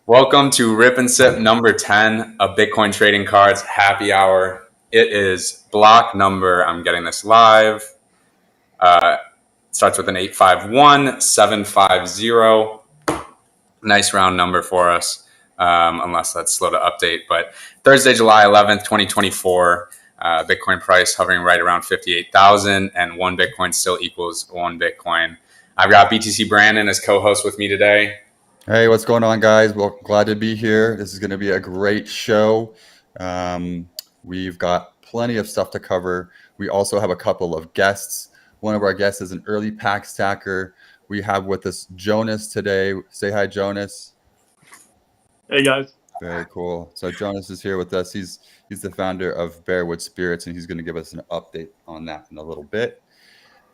Welcome to Rip and Sip number 10 of Bitcoin Trading Cards Happy Hour. It is block number, I'm getting this live, starts with an 851750. Nice round number for us, unless that's slow to update. But Thursday, July 11th, 2024, Bitcoin price hovering right around 58,000, and one Bitcoin still equals one Bitcoin. I've got BTC Brandon as co-host with me today. Hey, what's going on, guys? Well, glad to be here. This is going to be a great show. We've got plenty of stuff to cover. We also have a couple of guests. One of our guests is an early pack stacker. We have with us Jonas today. Say hi, Jonas. Hey, guys. Very cool. So Jonas is here with us. He's the founder of Bearwood Spirits, and he's going to give us an update on that in a little bit.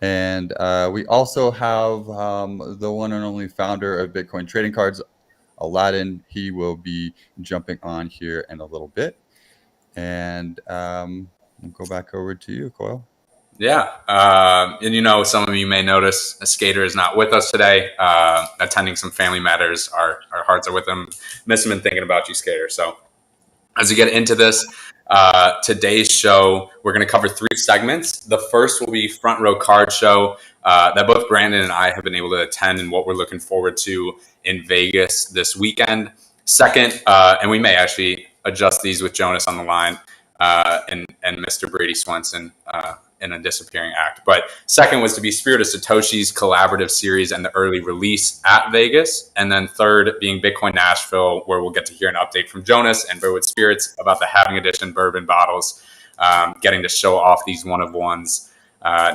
And we also have the one and only founder of Bitcoin Trading Cards, Aladdin. He will be jumping on here in a little bit. And we'll go back over to you, Koil. Yeah. And some of you may notice a skater is not with us today, attending some family matters. Our hearts are with him. Miss him and thinking about you, skater. So as we get into this, today's show, we're going to cover 3 segments. The first will be Front Row Card Show that both Brandon and I have been able to attend, and what we're looking forward to in Vegas this weekend. Second, and we may actually adjust these with Jonas on the line and Mr. Brady Swenson in a disappearing act. But second was to be Spirit of Satoshi's collaborative series and the early release at Vegas. And then third being Bitcoin Nashville, where we'll get to hear an update from Jonas and Bearwood Spirits about the Halving Edition bourbon bottles, getting to show off these one-of-ones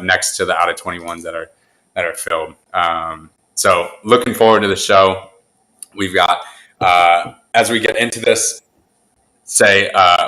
next to the out-of-21s that are filled. So looking forward to the show. We've got, as we get into this,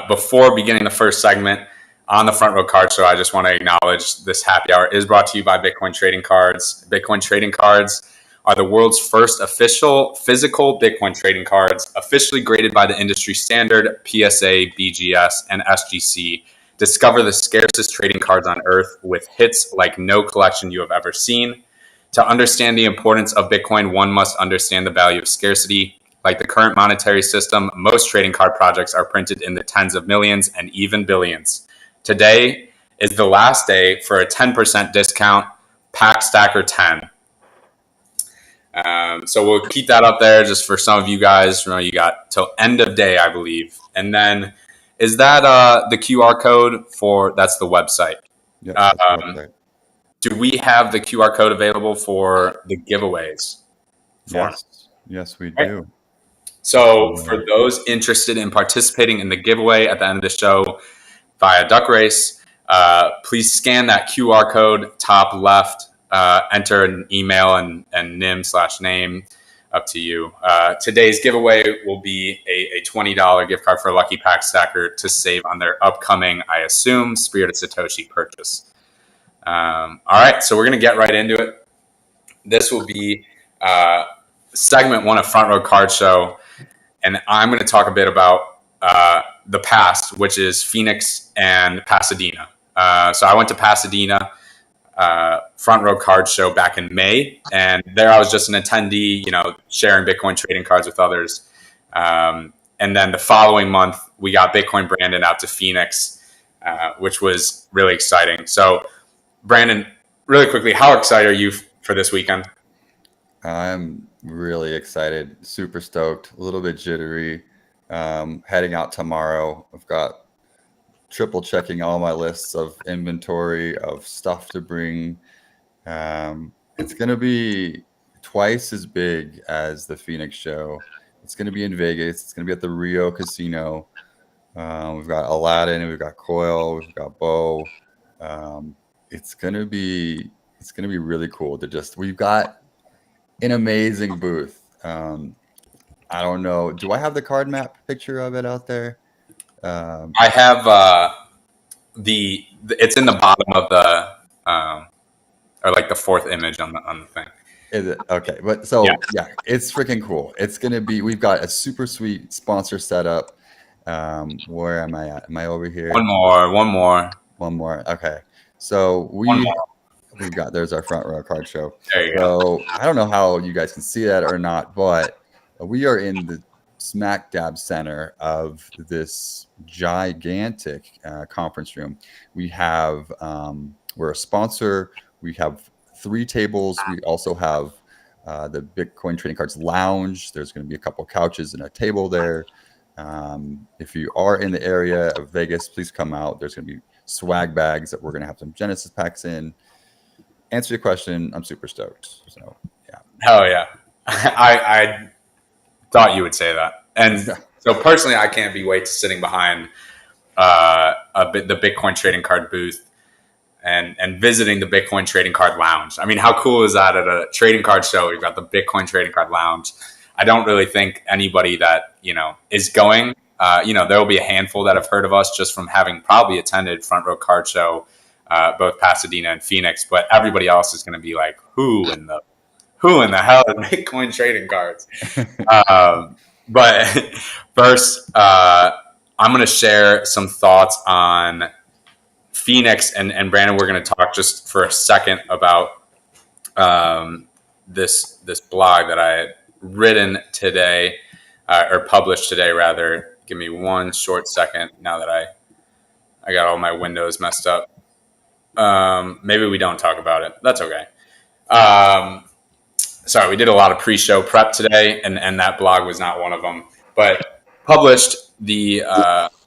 before beginning the first segment, on the Front Row Card Show, I just want to acknowledge this happy hour is brought to you by Bitcoin Trading Cards. Bitcoin Trading Cards are the world's first official physical Bitcoin trading cards, officially graded by the industry standard PSA, BGS, and SGC. Discover the scarcest trading cards on earth with hits like no collection you have ever seen. To understand the importance of Bitcoin, one must understand the value of scarcity. Like the current monetary system, most trading card projects are printed in the tens of millions and even billions. Today is the last day for a 10% discount, Pack Stacker 10. So we'll keep that up there just for some of you guys. You got till end of day, I believe. And then is that the QR code for, that's the website. Yeah, Do we have the QR code available for the giveaways? Yes, we do. So for those interested in participating in the giveaway at the end of the show, via Duck Race, please scan that QR code top left, enter an email and NIM/name, up to you. Today's giveaway will be a $20 gift card for Lucky Pack Stacker to save on their upcoming, I assume, Spirit of Satoshi purchase. All right, so we're going to get right into it. This will be segment 1 of Front Row Card Show, and I'm going to talk a bit about the past, which is Phoenix and Pasadena. So I went to Pasadena Front Row Card Show back in May, and there I was just an attendee, sharing Bitcoin trading cards with others. And then the following month, we got Bitcoin Brandon out to Phoenix, which was really exciting. So Brandon, really quickly, how excited are you for this weekend? I'm really excited, super stoked, a little bit jittery. Heading out tomorrow. I've got triple checking all my lists of inventory of stuff to bring. It's going to be twice as big as the Phoenix show. It's going to be in Vegas. It's going to be at the Rio Casino. We've got Aladdin, and we've got Koil, we've got Bo. It's going to be really cool we've got an amazing booth. I don't know. Do I have the card map picture of it out there? I have it's in the bottom of the or like the 4th image on the thing. Is it okay? But yeah, it's freaking cool. It's gonna be. We've got a super sweet sponsor set up. Where am I at? Am I over here? One more. Okay. So we've got. There's our Front Row Card Show. There you go. I don't know how you guys can see that or not, but we are in smack dab center of this gigantic conference room. We have, we're a sponsor. We have 3 tables. We also have the Bitcoin Trading Cards Lounge. There's going to be a couple couches and a table there. If you are in the area of Vegas, please come out. There's going to be swag bags that we're going to have some Genesis packs in. Answer your question. I'm super stoked. So, yeah. Hell yeah. I thought you would say that. And so personally, I can't be wait to sitting behind the Bitcoin trading card booth and visiting the Bitcoin trading card lounge. I mean, how cool is that at a trading card show? We've got the Bitcoin trading card lounge. I don't really think anybody that, is going, there will be a handful that have heard of us just from having probably attended Front Row Card Show, both Pasadena and Phoenix, but everybody else is going to be like, who in the hell are Bitcoin trading cards? But first, I'm going to share some thoughts on Phoenix, and Brandon, we're going to talk just for a second about this blog that I had written today, or published today, rather. Give me one short second now that I got all my windows messed up. Maybe we don't talk about it. That's okay. Sorry, we did a lot of pre-show prep today, and that blog was not one of them. But published the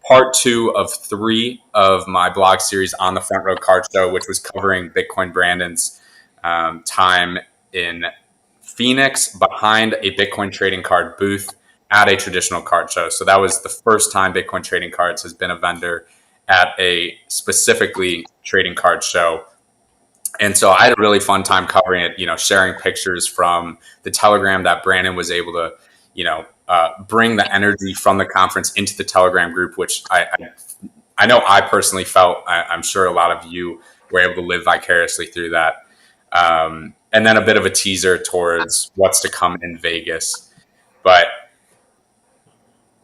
part 2 of 3 of my blog series on the Front Row Card Show, which was covering Bitcoin Brandon's time in Phoenix behind a Bitcoin trading card booth at a traditional card show. So that was the first time Bitcoin Trading Cards has been a vendor at a specifically trading card show. And so I had a really fun time covering it, sharing pictures from the Telegram that Brandon was able to, bring the energy from the conference into the Telegram group, which I know I personally felt. I'm sure a lot of you were able to live vicariously through that. And then a bit of a teaser towards what's to come in Vegas. But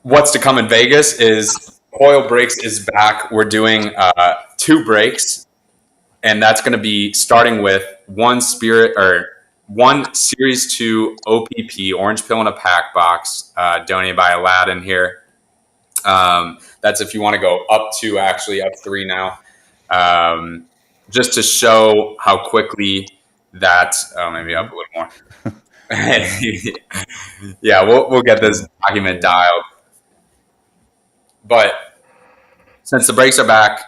what's to come in Vegas is Koil Breaks is back. We're doing 2 breaks. And that's going to be starting with one Series 2 OPP, Orange Pill in a Pack box, donated by Aladdin here. That's if you want to go up 3 now. Just to show how quickly that, maybe up a little more. Yeah, we'll get this document dialed. But since the breaks are back,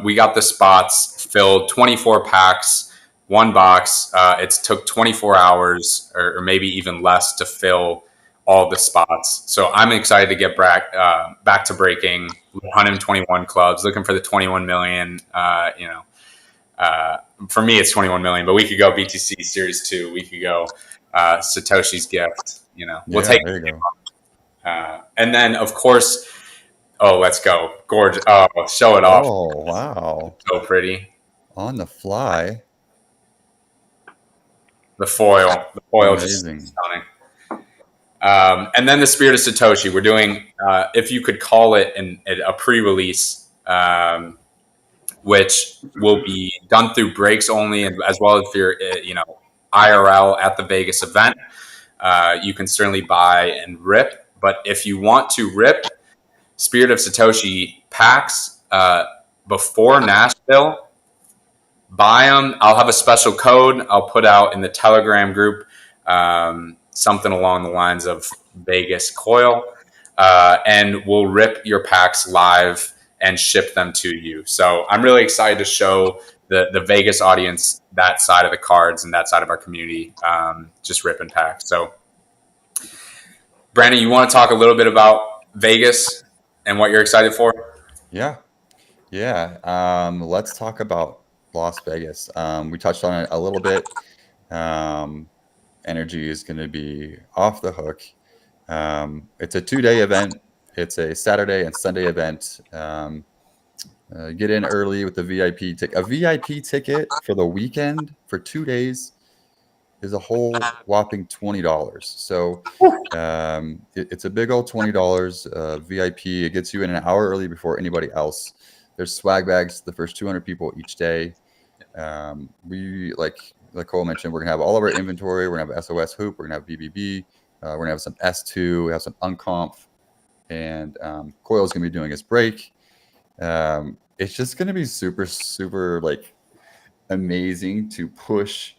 we got the spots filled, 24 packs, 1 box. It took 24 hours or maybe even less to fill all the spots. So I'm excited to get back to breaking 121 clubs, looking for the 21 million. For me, it's 21 million, but we could go BTC Series 2. We could go Satoshi's Gift. We'll take it. And then, of course, let's go. Gorgeous. Oh, show it off. Oh, wow. So pretty. On the fly. The foil. Amazing. Just stunning. And then the Spirit of Satoshi. We're doing, if you could call it a pre-release, which will be done through breaks only, as well as if you're, IRL at the Vegas event. You can certainly buy and rip. But if you want to rip Spirit of Satoshi packs before Nashville, buy them. I'll have a special code I'll put out in the Telegram group, something along the lines of Vegas Koil, and we'll rip your packs live and ship them to you. So I'm really excited to show the Vegas audience that side of the cards and that side of our community, just ripping packs. So Brandon, you want to talk a little bit about Vegas and what you're excited for? Yeah. Let's talk about Las Vegas. We touched on it a little bit. Energy is going to be off the hook. It's a 2-day event. It's a Saturday and Sunday event. Get in early with the VIP ticket. A VIP ticket for the weekend for 2 days is a whole whopping $20. So it's a big old $20 VIP. It gets you in an hour early before anybody else. There's swag bags to the first 200 people each day. We like Koil mentioned, we're gonna have all of our inventory. We're gonna have SOS Hoop. We're gonna have BBB. We're going to have some S2. We have some Unconf. And Koil is going to be doing his break. It's just going to be super, super like amazing to push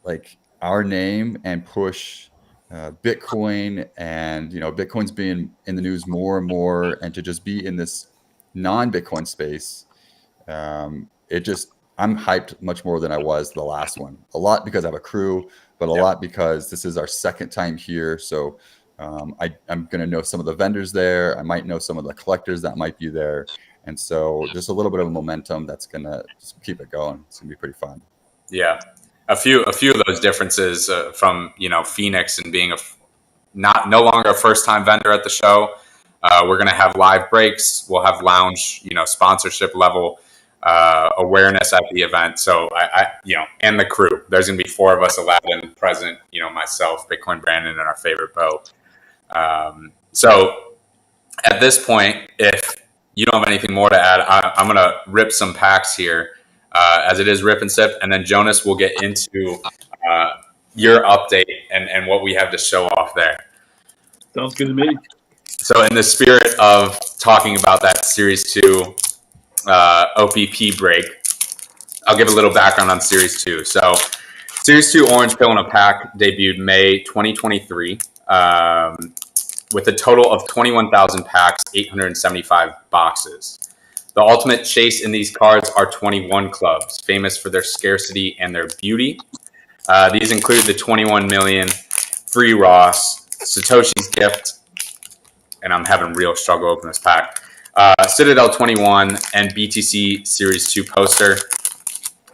like our name and push Bitcoin, and Bitcoin's being in the news more and more, and to just be in this non-Bitcoin space, I'm hyped much more than I was the last one. A lot because I have a crew, but a lot because this is our second time here. So I'm going to know some of the vendors there. I might know some of the collectors that might be there. And so just a little bit of momentum that's going to just keep it going. It's going to be pretty fun. Yeah. A few of those differences from, Phoenix and being no longer a first time vendor at the show. We're going to have live breaks. We'll have lounge, sponsorship level awareness at the event. So and the crew. There's going to be 4 of us, Aladdin present. Myself, Bitcoin Brandon, and our favorite Bo. So at this point, if you don't have anything more to add, I'm going to rip some packs here, as it is rip and sip, and then Jonas will get into your update and what we have to show off there. Sounds good to me. So in the spirit of talking about that Series 2 OPP break, I'll give a little background on Series 2. So Series 2 Orange Pill in a Pack debuted May 2023 with a total of 21,000 packs, 875 boxes. The ultimate chase in these cards are 21 clubs, famous for their scarcity and their beauty. These include the 21 million, Free Ross, Satoshi's Gift, and I'm having real struggle opening this pack, Citadel 21, and BTC Series 2 poster.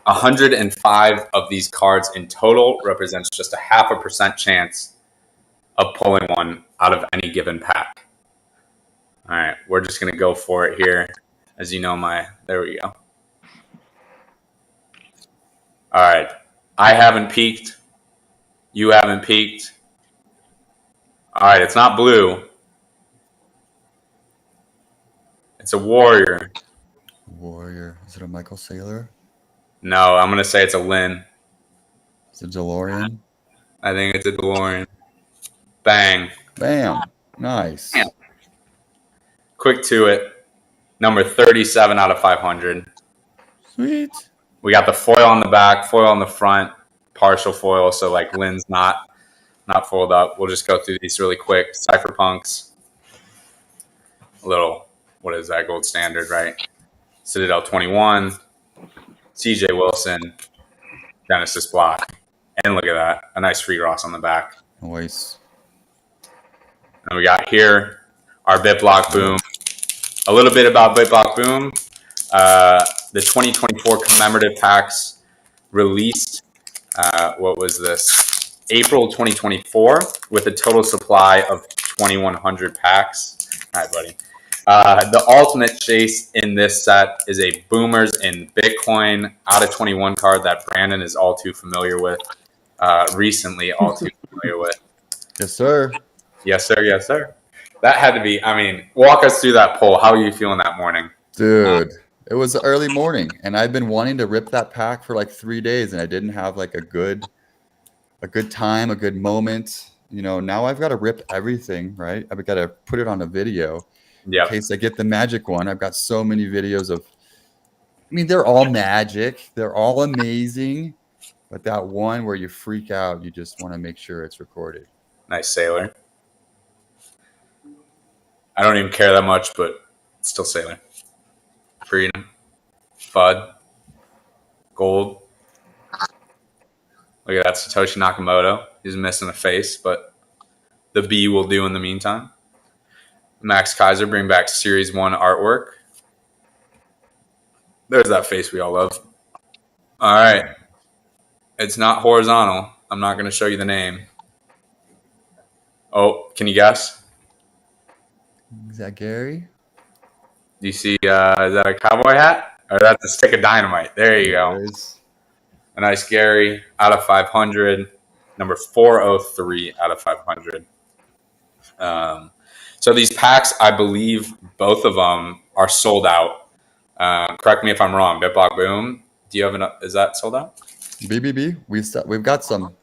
105 of these cards in total represents just a 0.5% chance of pulling one out of any given pack. All right, we're just going to go for it here. As you know, there we go. All right, I haven't peeked. You haven't peeked. All right, it's not blue. It's a Warrior. Warrior. Is it a Michael Saylor? No, I'm going to say it's a Lynn. Is it DeLorean? I think it's a DeLorean. Bang. Bam. Nice. Bam. Quick to it. Number 37 out of 500. Sweet. We got the foil on the back, foil on the front, partial foil. So like Lynn's not foiled up. We'll just go through these really quick. Cypherpunks. A little, what is that? Gold standard, right? Citadel 21. CJ Wilson. Genesis Block. And look at that. A nice Free Ross on the back. Nice. And we got here our BitBlock Boom. A little bit about BitBlock Boom. The 2024 commemorative packs released, what was this? April 2024 with a total supply of 2,100 packs. All right, buddy. The ultimate chase in this set is a Boomers in Bitcoin out of 21 card that Brandon is all too familiar with. Recently, all too familiar with. Yes, sir. Yes, sir. Yes, sir. That had to be, walk us through that poll. How are you feeling that morning? Dude, it was early morning, and I've been wanting to rip that pack for like 3 days, and I didn't have like a good time, a good moment. Now I've got to rip everything, right? I've got to put it on a video in case I get the magic one. I've got so many videos of, they're all magic. They're all amazing. But that one where you freak out, you just want to make sure it's recorded. Nice Sailor. I don't even care that much, but still Sailor. Freedom. Bud. Gold. Look at that, Satoshi Nakamoto. He's missing a face, but the B will do in the meantime. Max Kaiser, bring back Series 1 artwork. There's that face we all love. All right. It's not horizontal. I'm not going to show you the name. Oh, can you guess? Is that Gary? Do you see, is that a cowboy hat? Or that's a stick of dynamite? There you go. A nice Gary out of 500. Number 403 out of 500. So these packs, I believe both of them are sold out. Correct me if I'm wrong. BitBlock Boom. Do you have is that sold out? BBB, we've got some.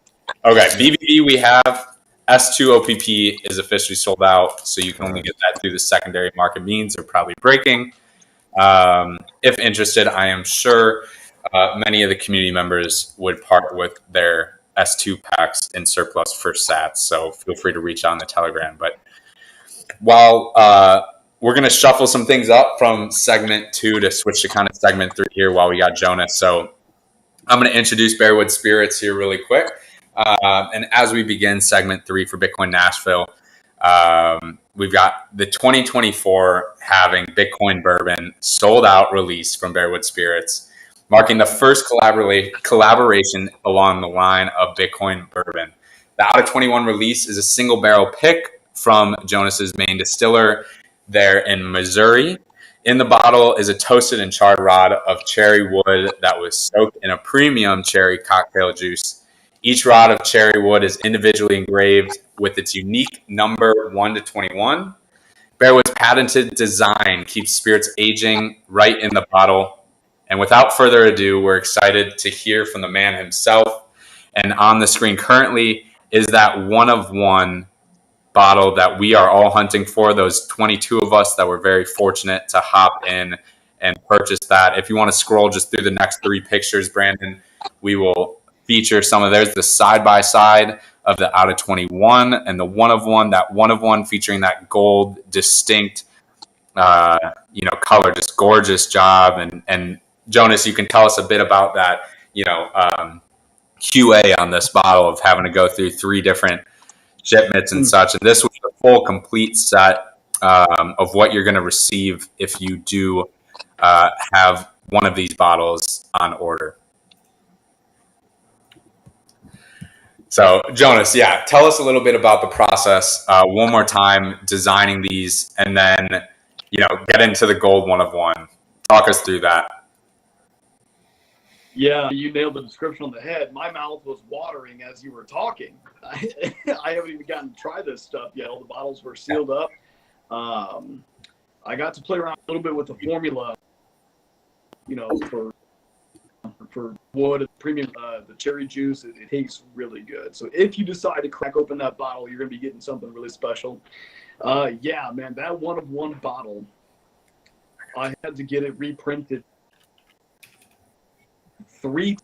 Okay, BBB we have. S2 OPP is officially sold out, so you can only get that through the secondary market means. They're probably breaking. If interested, I am sure many of the community members would part with their S2 packs in surplus for sats. So feel free to reach out on the Telegram. But while we're going to shuffle some things up from segment 2 to switch to kind of segment 3 here while we got Jonas. So I'm going to introduce Bearwood Spirits here really quick. And as we begin segment 3 for Bitcoin Nashville, we've got the 2024 having Bitcoin Bourbon sold out release from Bearwood Spirits, marking the first collaboration along the line of Bitcoin Bourbon. The Out of 21 release is a single barrel pick from Jonas's main distiller there in Missouri. In the bottle is a toasted and charred rod of cherry wood that was soaked in a premium cherry cocktail juice. Each rod of cherry wood is individually engraved with its unique number 1 to 21. Bearwood's patented design keeps spirits aging right in the bottle. And without further ado, we're excited to hear from the man himself. And on the screen currently is that one of one bottle that we are all hunting for, those 22 of us that were very fortunate to hop in and purchase that. If you want to scroll just through the next 3 pictures, Brandon, we will feature some of theirs, the side-by-side of the Out of 21 and the one of one featuring that gold distinct color, just gorgeous job. And Jonas, you can tell us a bit about that, QA on this bottle of having to go through 3 different shipments and such. And this was the full complete set of what you're going to receive if you do have one of these bottles on order. So Jonas, tell us a little bit about the process one more time, designing these, and then, get into the gold one of one. Talk us through that. Yeah, you nailed the description on the head. My mouth was watering as you were talking. I haven't even gotten to try this stuff yet. All the bottles were sealed up. I got to play around a little bit with the formula, for wood and premium, the cherry juice. It tastes really good. So if you decide to crack open that bottle, you're going to be getting something really special. Man, that one of one bottle, I had to get it reprinted 3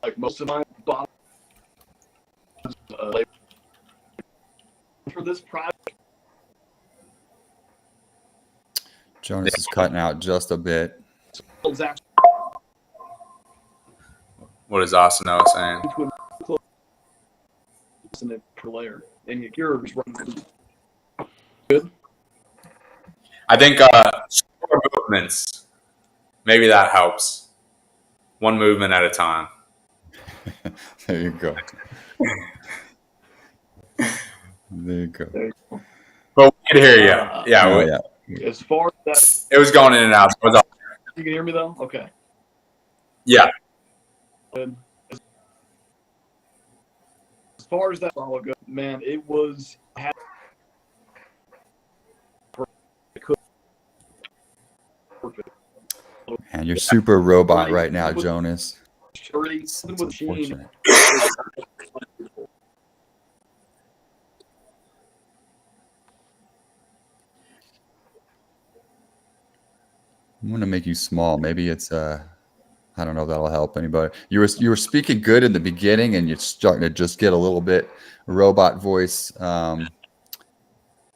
like most of my bottles for this project. Jonas is cutting out just a bit. What is Asano saying? Per layer, and yours running good. I think slower movements, maybe that helps. One movement at a time. There you go. There you go. But we can hear you. Yeah. As far as it was going in and out. you can hear me though? Okay. Yeah. Good. As far as that bottle goes, man, it was perfect. And you're super robot right now, Jonas. It's unfortunate. I'm gonna make you small. Maybe it's I don't know if that'll help anybody. You were speaking good in the beginning, and you're starting to just get a little bit robot voice.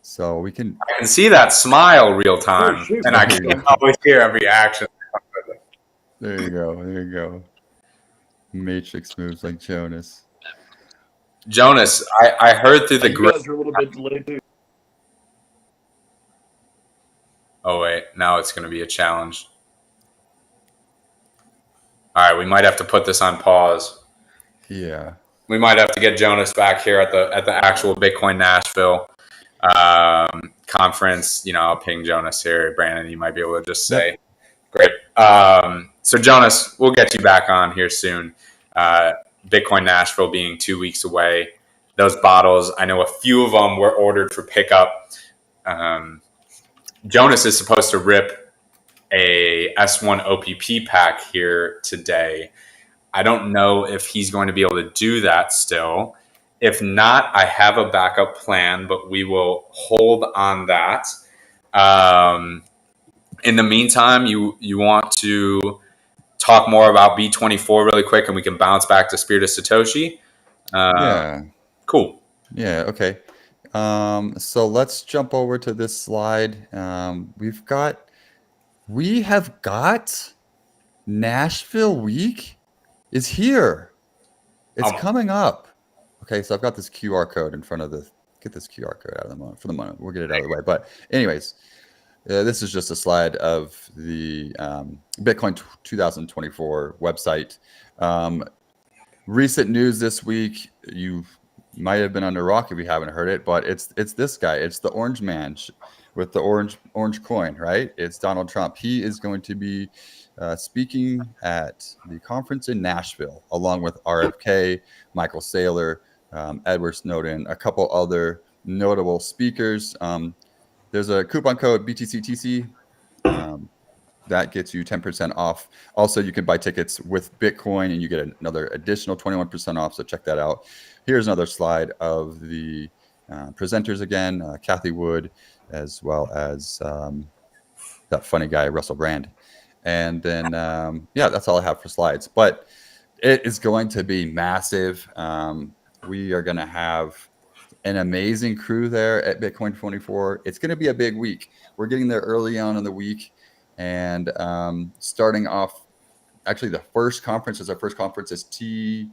So I can see that smile real time, and I can always hear every action. There you go. There you go. Matrix moves like Jonas. Jonas, I heard through the you guys are a little bit delayed too. Oh wait, now it's going to be a challenge. All right, we might have to put this on pause. Yeah. We might have to get Jonas back here at the actual Bitcoin Nashville conference. I'll ping Jonas here. Brandon, you might be able to just say, yep. Great. So Jonas, we'll get you back on here soon. Bitcoin Nashville being 2 weeks away. Those bottles, I know a few of them were ordered for pickup. Jonas is supposed to rip a S1 OPP pack here today. I don't know if he's going to be able to do that still. If not, I have a backup plan, but we will hold on that. In the meantime, you want to talk more about B24 really quick, and we can bounce back to Spirit of Satoshi. Yeah. Cool. Yeah. Okay. So let's jump over to this slide. We have got Nashville week is here. It's coming up. Okay, so I've got this QR code in front of get this QR code out of the moment for the moment. We'll get it out of the way. But anyways, this is just a slide of the Bitcoin 2024 website. Recent news this week. You might have been under a rock if you haven't heard it, but it's this guy. It's the orange man with the orange coin, right? It's Donald Trump. He is going to be speaking at the conference in Nashville, along with RFK, Michael Saylor, Edward Snowden, a couple other notable speakers. There's a coupon code BTCTC. That gets you 10% off. Also, you can buy tickets with Bitcoin and you get another additional 21% off. So check that out. Here's another slide of the presenters again, Kathy Wood, as well as that funny guy, Russell Brand. And then, yeah, that's all I have for slides. But it is going to be massive. We are going to have an amazing crew there at Bitcoin 24. It's going to be a big week. We're getting there early on in the week. And starting off, actually, the first conference is TGFB.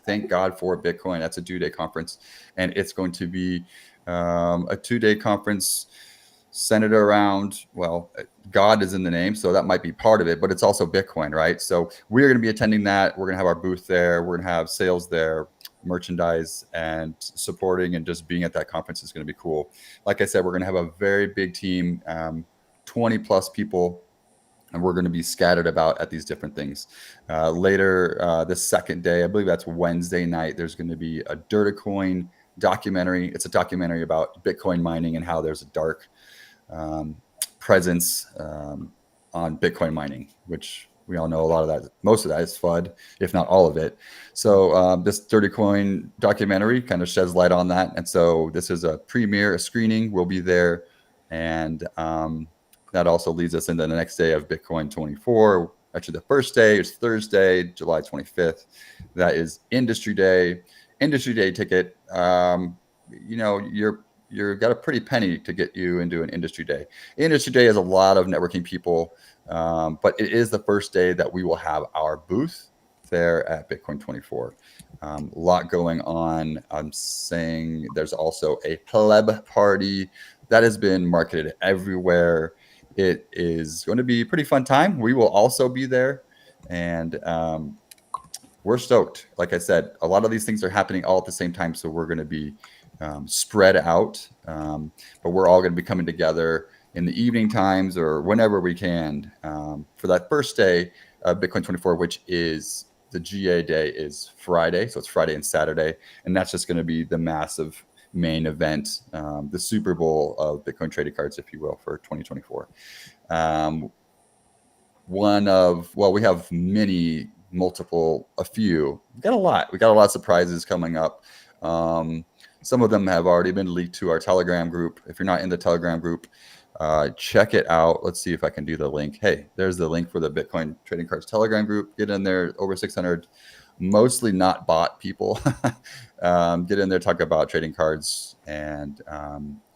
Thank God for Bitcoin. That's a 2-day conference. And it's going to be a 2-day conference centered around, well, God is in the name, so that might be part of it, but it's also Bitcoin, right? So we're going to be attending that. We're going to have our booth there. We're going to have sales there, merchandise, and supporting and just being at that conference is going to be cool. Like I said, we're going to have a very big team, 20 plus people, and we're going to be scattered about at these different things. Later, this second day, I believe that's Wednesday night, there's going to be a Dirtacoin documentary. It's a documentary about Bitcoin mining and how there's a dark presence on Bitcoin mining, which we all know a lot of that, most of that is FUD, if not all of it. So this Dirtacoin documentary kind of sheds light on that. And so this is a premiere, a screening. We'll be there. And that also leads us into the next day of Bitcoin 24. Actually, the first day is Thursday, July 25th. That is Industry Day. Industry Day ticket. You know, you've got a pretty penny to get you into an Industry Day. Industry Day has a lot of networking people, but it is the first day that we will have our booth there at Bitcoin 24. A lot going on. I'm saying there's also a pleb party that has been marketed everywhere. It is going to be a pretty fun time. We will also be there, and we're stoked. Like I said, a lot of these things are happening all at the same time, so we're going to be spread out, but we're all going to be coming together in the evening times or whenever we can for that first day of Bitcoin 24, which is the GA day is Friday. So it's Friday and Saturday, and that's just going to be the massive main event, the Super Bowl of Bitcoin trading cards, if you will, for 2024. We have a few. We got a lot of surprises coming up. Some of them have already been leaked to our Telegram group. If you're not in the Telegram group, check it out. Let's see if I can do the link. Hey, there's the link for the Bitcoin Trading Cards Telegram group. Get in there, over 600, mostly not bot people. Get in there, talk about trading cards and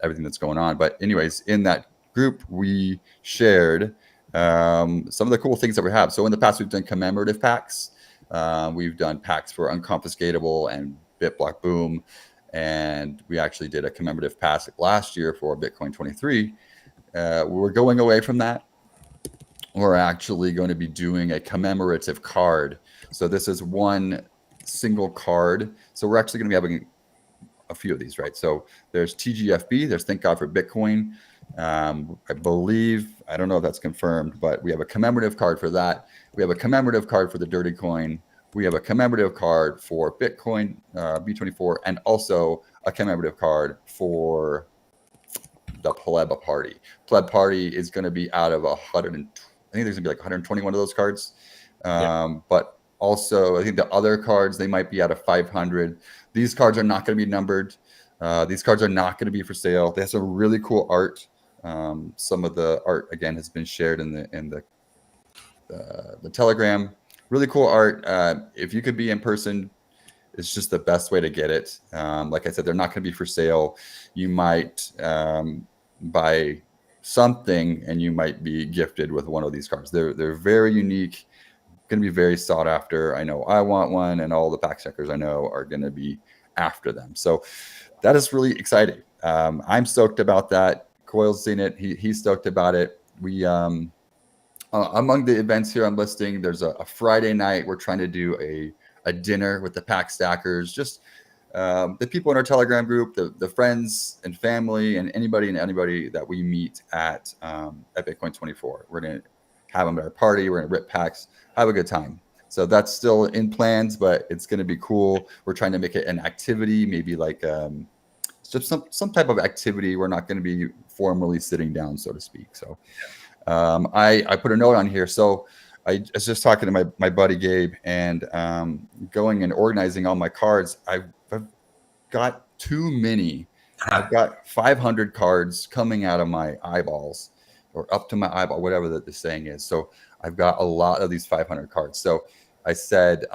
everything that's going on. But anyways, in that group, we shared some of the cool things that we have. So in the past, we've done commemorative packs. We've done packs for Unconfiscatable and BitBlock Boom. And we actually did a commemorative pass last year for Bitcoin 23. We're going away from that. We're actually going to be doing a commemorative card. So this is one single card. So we're actually going to be having a few of these, right? So there's TGFB, there's Thank God for Bitcoin. I believe, I don't know if that's confirmed, but we have a commemorative card for that. We have a commemorative card for the Dirty Coin. We have a commemorative card for Bitcoin B24, and also a commemorative card for the Pleb Party. Pleb Party is going to be out of 100. I think there's going to be like 121 of those cards. But also, I think the other cards, they might be out of 500. These cards are not going to be numbered. These cards are not going to be for sale. They have some really cool art. Some of the art, again, has been shared in the Telegram. Really cool art. If you could be in person, it's just the best way to get it. Like I said, they're not going to be for sale. You might buy something, and you might be gifted with one of these cards. They're very unique, going to be very sought after. I know I want one, and all the pack checkers I know are going to be after them. So that is really exciting. I'm stoked about that. Koil's seen it. He's stoked about it. We among the events here I'm listing, there's a Friday night. We're trying to do a dinner with the pack stackers, just the people in our Telegram group, the friends and family, and anybody that we meet at Bitcoin 24. We're going to have them at our party. We're going to rip packs, have a good time. So that's still in plans, but it's going to be cool. We're trying to make it an activity, maybe like just some type of activity. We're not going to be formally sitting down, so to speak. So I put a note on here. So I was just talking to my buddy Gabe, and going and organizing all my cards. I've got too many. I've got 500 cards coming out of my eyeballs, or up to my eyeball, whatever the saying is. So I've got a lot of these 500 cards. So I said,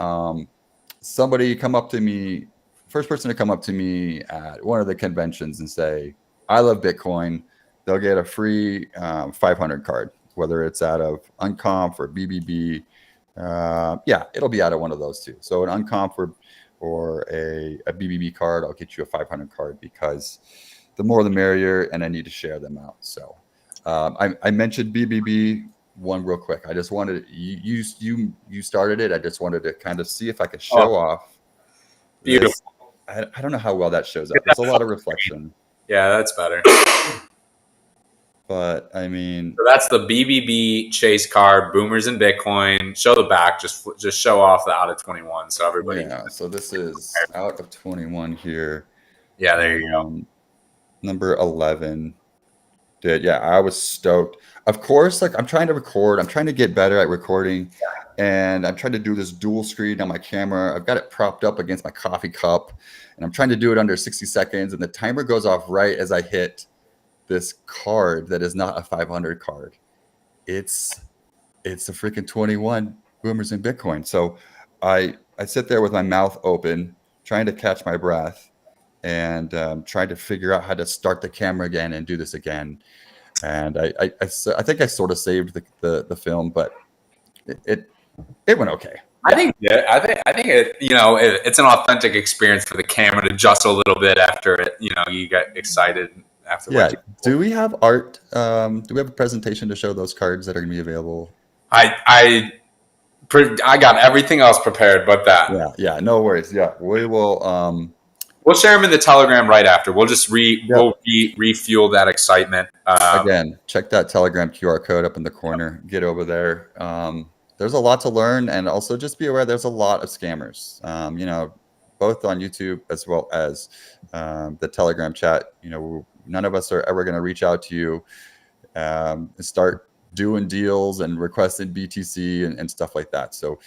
somebody come up to me, first person to come up to me at one of the conventions and say, I love Bitcoin, they'll get a free 500 card, whether it's out of Uncomp or BBB. Yeah, it'll be out of one of those two. So an Uncomp or a BBB card, I'll get you a 500 card, because the more the merrier, and I need to share them out. So I mentioned BBB one real quick. I just wanted you started it. I just wanted to kind of see if I could show off. Beautiful. I don't know how well that shows up. There's a lot of reflection. Yeah, that's better. But I mean, so that's the BBB chase card, Boomers in Bitcoin. Show the back, just show off the out of 21, so everybody. Yeah. So this is out of 21 here. Yeah, there you go. Number 11. Yeah, I was stoked. Of course, like I'm trying to record. I'm trying to get better at recording, and I'm trying to do this dual screen on my camera. I've got it propped up against my coffee cup, and I'm trying to do it under 60 seconds, and the timer goes off right as I hit this card that is not a 500 card. It's a freaking 21 Boomers in Bitcoin. So I sit there with my mouth open, trying to catch my breath, and trying to figure out how to start the camera again and do this again. And I think I sort of saved the film, but it went okay. I think it, it's an authentic experience for the camera to just a little bit after it. You get excited after. Yeah. Do we have art? Do we have a presentation to show those cards that are going to be available? I got everything else prepared, but that. Yeah. No worries. Yeah, we will. We'll share them in the Telegram right after. We'll just refuel that excitement. Again, check that Telegram QR code up in the corner. Get over there. There's a lot to learn, and also just be aware there's a lot of scammers. Both on YouTube as well as the Telegram chat. None of us are ever going to reach out to you and start doing deals and requesting BTC and stuff like that. So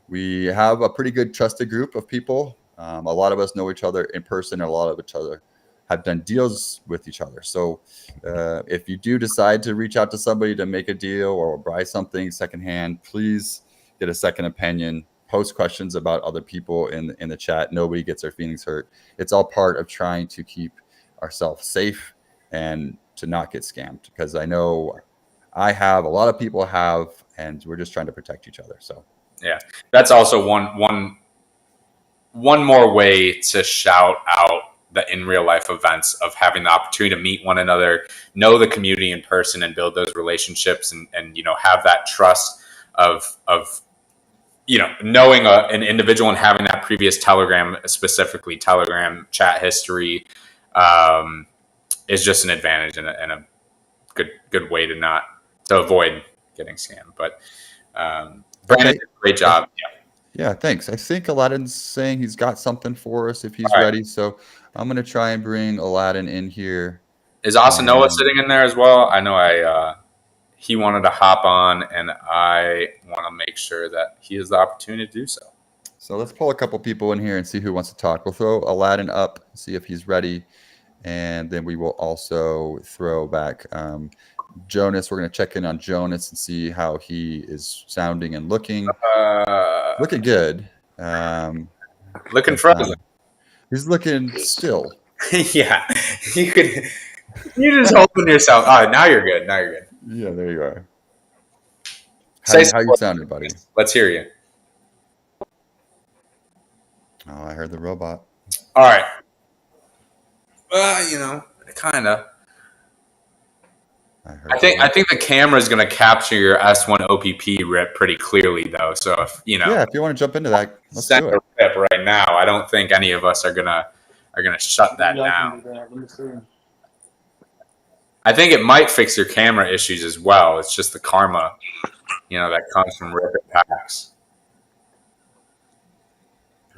we have a pretty good trusted group of people. A lot of us know each other in person, and a lot of each other have done deals with each other. So if you do decide to reach out to somebody to make a deal or buy something secondhand, please get a second opinion. Post questions about other people in the chat. Nobody gets their feelings hurt. It's all part of trying to keep ourselves safe and to not get scammed, because I know I have, a lot of people have, and we're just trying to protect each other. So yeah, that's also one more way to shout out the in real life events of having the opportunity to meet one another, know the community in person, and build those relationships, and have that trust of knowing an individual and having that previous Telegram chat history is just an advantage and a good way to avoid getting scammed. But Brandon, great job. Yeah, thanks. I think Aladdin's saying he's got something for us if he's ready. So I'm going to try and bring Aladdin in here. Is Asanoa sitting in there as well? I know he wanted to hop on, and I want to make sure that he has the opportunity to do so. So let's pull a couple people in here and see who wants to talk. We'll throw Aladdin up, see if he's ready, and then we will also throw back Jonas. We're going to check in on Jonas and see how he is sounding and looking. Looking good. Looking frozen. He's looking still. Yeah, you could. You just open yourself. Oh, now you're good. Now you're good. Yeah, there you are. How you sounding, buddy? Let's hear you. Oh, I heard the robot. All right. Kind of. I think the camera is going to capture your S1 OPP rip pretty clearly, though. So if if you want to jump into that, let's do it. Rip right now. I don't think any of us are gonna shut that down. Let me see. I think it might fix your camera issues as well. It's just the karma, that comes from ripping packs.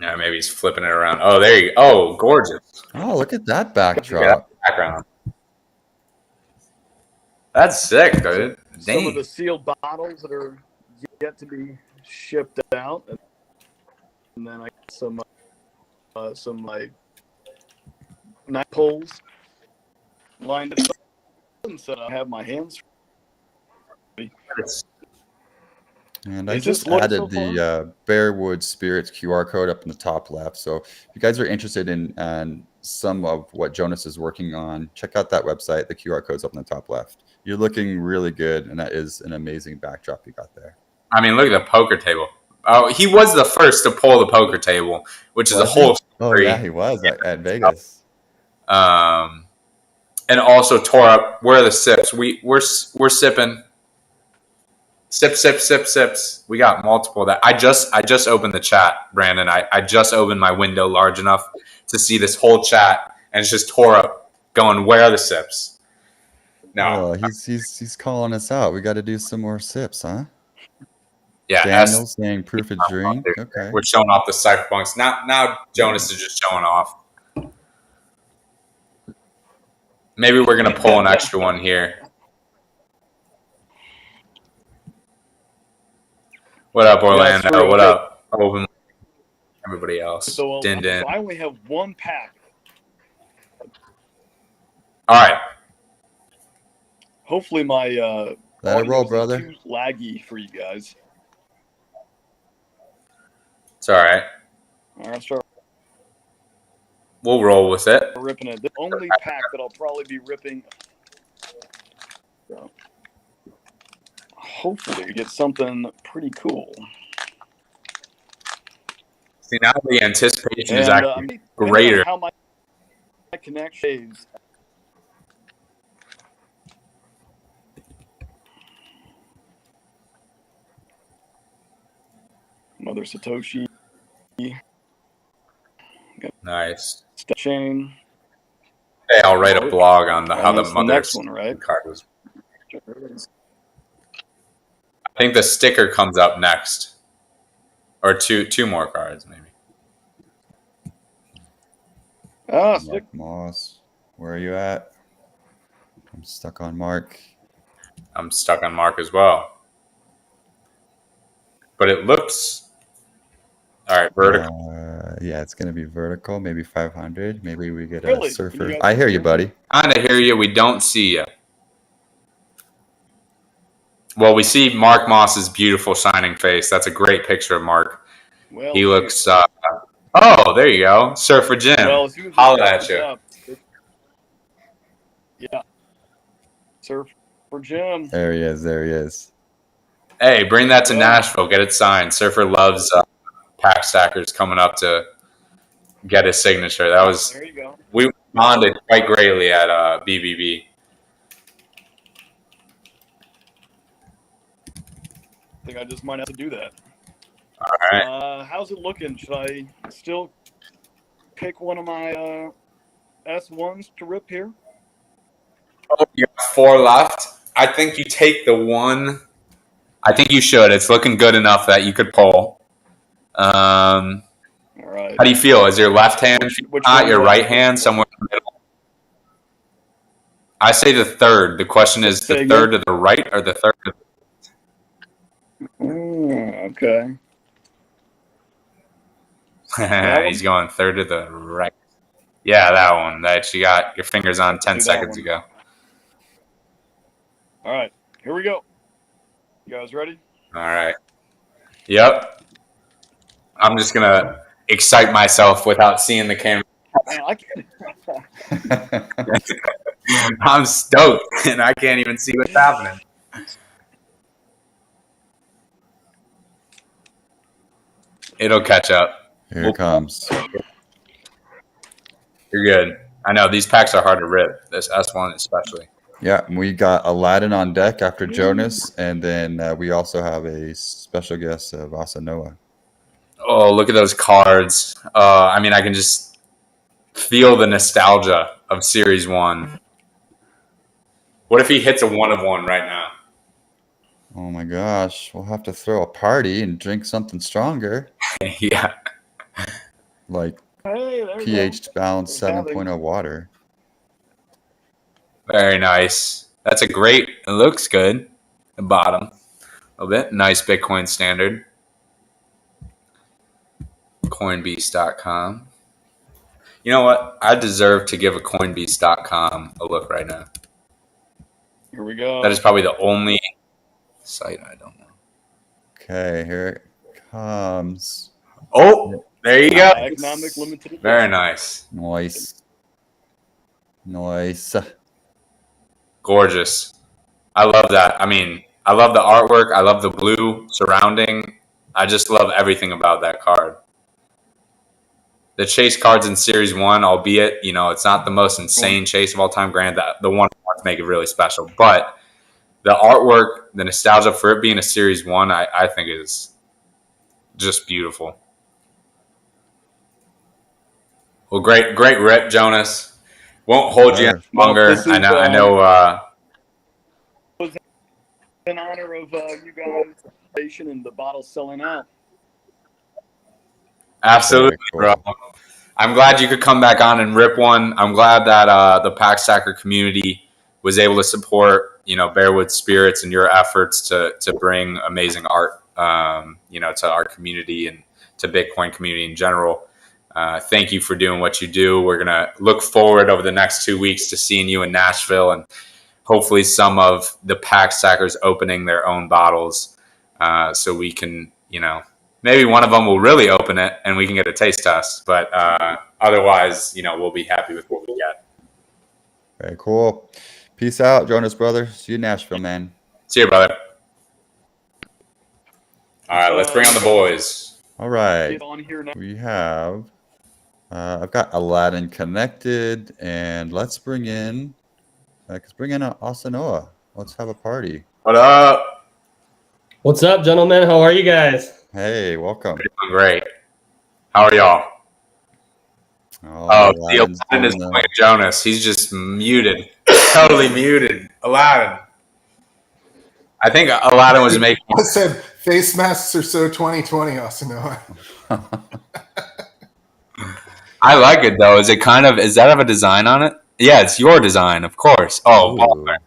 Yeah, maybe he's flipping it around. Oh, there you go. Oh, gorgeous. Oh, look at that backdrop. Background. That's sick, dude. Some of the sealed bottles that are yet to be shipped out, and then I got some like knife poles lined up, and so I have my hands. And I just added the Bearwood Spirits QR code up in the top left. So if you guys are interested in some of what Jonas is working on, check out that website. The QR code's up in the top left. You're looking really good, and that is an amazing backdrop you got there. I mean, look at the poker table. Oh, he was the first to pull the poker table, which is a whole story. Oh, yeah, he was at Vegas. And also tore up. Where are the sips? We're sipping. Sips. We got multiple of that. I just opened the chat, Brandon. I just opened my window large enough to see this whole chat, and it's just tore up. Going, where are the sips? No, he's calling us out. We got to do some more sips, huh? Yeah, Daniel saying proof of drink. Okay, we're showing off the cypherpunks. Now Jonas is just showing off. Maybe we're gonna pull an extra one here. What up, Orlando? Yeah, what up? Open everybody else. So Din. I only have one pack. All right. Hopefully my let it roll, brother. Too laggy for you guys. It's all right. All right, start. We'll roll with it. Ripping it. The only pack that I'll probably be ripping. So, hopefully, get something pretty cool. See, now the anticipation is actually greater. How my connection is. Mother Satoshi. Nice. Chain. Hey, I'll write a blog on how the mother next one, right? card was. I think the sticker comes up next, or two more cards maybe. Mark Moss, where are you at? I'm stuck on Mark. I'm stuck on Mark as well. But it looks all right. Vertical. Yeah, it's gonna be vertical. Maybe 500. Maybe we get Really? a surfer. I hear you, buddy. Kind of hear you. We don't see you. Well, we see Mark Moss's beautiful shining face. That's a great picture of Mark. Well, he looks. Oh, there you go, Surfer Jim. Well, holla at you. Yeah, Surfer Jim. There he is. Hey, bring that to Nashville. Get it signed. Surfer loves pack stackers coming up to get his signature. That was. There you go. We bonded quite greatly at BBB. I think I just might have to do that. All right. How's it looking? Should I still pick one of my S1s to rip here? Oh, you got 4 left. I think you take the one. I think you should. It's looking good enough that you could pull. All right. How do you feel? Is your left hand not your right hand somewhere in the middle? I say the third. The question is Say the again? third to the right or the third to Okay. the He's going third to the right. Yeah, that one that you got your fingers on 10 Do that seconds one. ago. All right, here we go. You guys ready? All right. Yep. I'm just going to excite myself without seeing the camera. Man, I can't. I'm stoked, and I can't even see what's happening. It'll catch up. Here it comes. You're good. I know these packs are hard to rip. This S1 especially. Yeah, we got Aladdin on deck after Jonas, and then we also have a special guest of Asanoa. Oh, look at those cards. I mean, I can just feel the nostalgia of Series 1. What if he hits a 1 of 1 right now? Oh my gosh, we'll have to throw a party and drink something stronger, Yeah. like Hey, there we go. pH balanced 7.0 water. Very nice. That's a great. It looks good. The bottom. A little bit. Nice Bitcoin standard. Coinbeast.com. You know what? I deserve to give a Coinbeast.com a look right now. Here we go. That is probably the only site I don't know. Okay, here it comes. Oh, there you go. Economic limited edition. Very nice. Nice. Gorgeous. I love that. I mean, I love the artwork. I love the blue surrounding. I just love everything about that card. The chase cards in Series 1, albeit, it's not the most insane chase of all time. Granted, the one make it really special. But the artwork, the nostalgia for it being a Series 1, I think is just beautiful. Well, great rip, Jonas. Won't hold you any longer. This is, I know. In honor of you guys and the bottle selling out. Absolutely, Very cool. bro. I'm glad you could come back on and rip one. I'm glad that the Pack Stacker community was able to support, Bearwood Spirits and your efforts to bring amazing art, to our community and to Bitcoin community in general. Thank you for doing what you do. We're going to look forward over the next 2 weeks to seeing you in Nashville and hopefully some of the Pack Stackers opening their own bottles so we can, maybe one of them will really open it and we can get a taste test. But otherwise, we'll be happy with what we get. Very cool. Peace out, Jonas, brother. See you in Nashville, man. See you, brother. All right, let's bring on the boys. All right. Get on here now. We have, I've got Aladdin connected, and let's bring in Asanoa. Let's have a party. What up? What's up, gentlemen? How are you guys? Hey, welcome. Doing great. How are y'all? Oh, the Aladdin is playing Jonas. He's just muted. Totally muted. Aladdin. I think Aladdin was making. I said face masks are so 2020, Asanoa. I like it though. Is that have a design on it? Yeah, it's your design, of course. Oh, baller.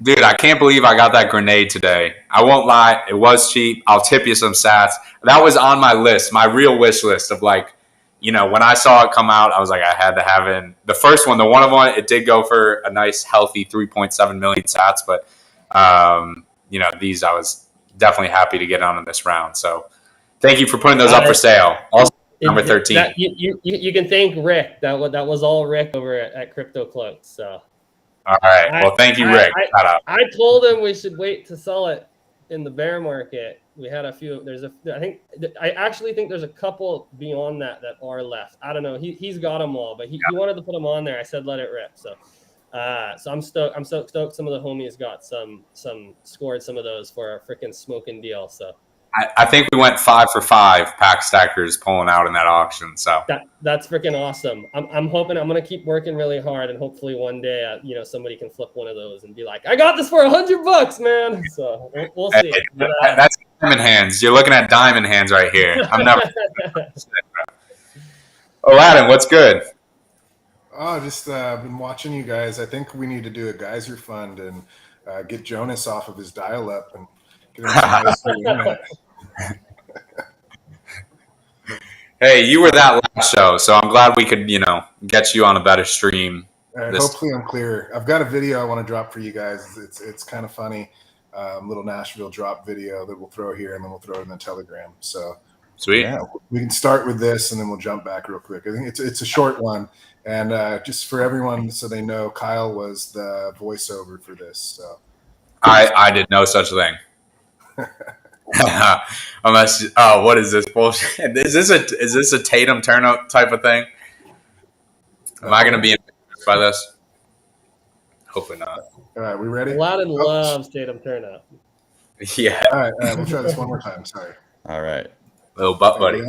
Dude, I can't believe I got that grenade today. I won't lie. It was cheap. I'll tip you some sats. That was on my list, my real wish list of when I saw it come out, I was like, I had to have it. The first one, the 1 of 1, it did go for a nice, healthy 3.7 million sats. But, these I was definitely happy to get on in this round. So thank you for putting those up for sale. Also, number 13. You can thank Rick. That was all Rick over at Crypto Cloak. So. All right. Well, thank you, Rick. Shout out. I told him we should wait to sell it in the bear market. We had a few. I actually think there's a couple beyond that are left. I don't know. He's got them all, but he wanted to put them on there. I said let it rip. So I'm stoked. I'm so stoked. Some of the homies got some scored some of those for a freaking smoking deal. So. I think we went 5 for 5 pack stackers pulling out in that auction. So that's freaking awesome. I'm hoping I'm gonna keep working really hard and hopefully one day somebody can flip one of those and be like, I got this for $100, man. So we'll see. But, that's diamond hands. You're looking at diamond hands right here. I'm never. Aladdin, what's good? Oh, just been watching you guys. I think we need to do a geyser fund and get Jonas off of his dial-up and get him some high-speed internet. Hey, you were that last show, so I'm glad we could, get you on a better stream. All right, hopefully I'm clear. I've got a video I want to drop for you guys. It's kind of funny, little Nashville drop video that we'll throw here, and then we'll throw it in the Telegram. So Sweet. Yeah, we can start with this, and then we'll jump back real quick. I think it's a short one, and just for everyone, so they know, Kyle was the voiceover for this. So I did no such thing. Unless, what is this bullshit? Is this a Tatum turnout type of thing? Am I going to be embarrassed by this? Hopefully not. All right, we ready? Aladdin loves Tatum turnout. Yeah. All right, we'll try this one more time. Sorry. All right. Little butt buddy.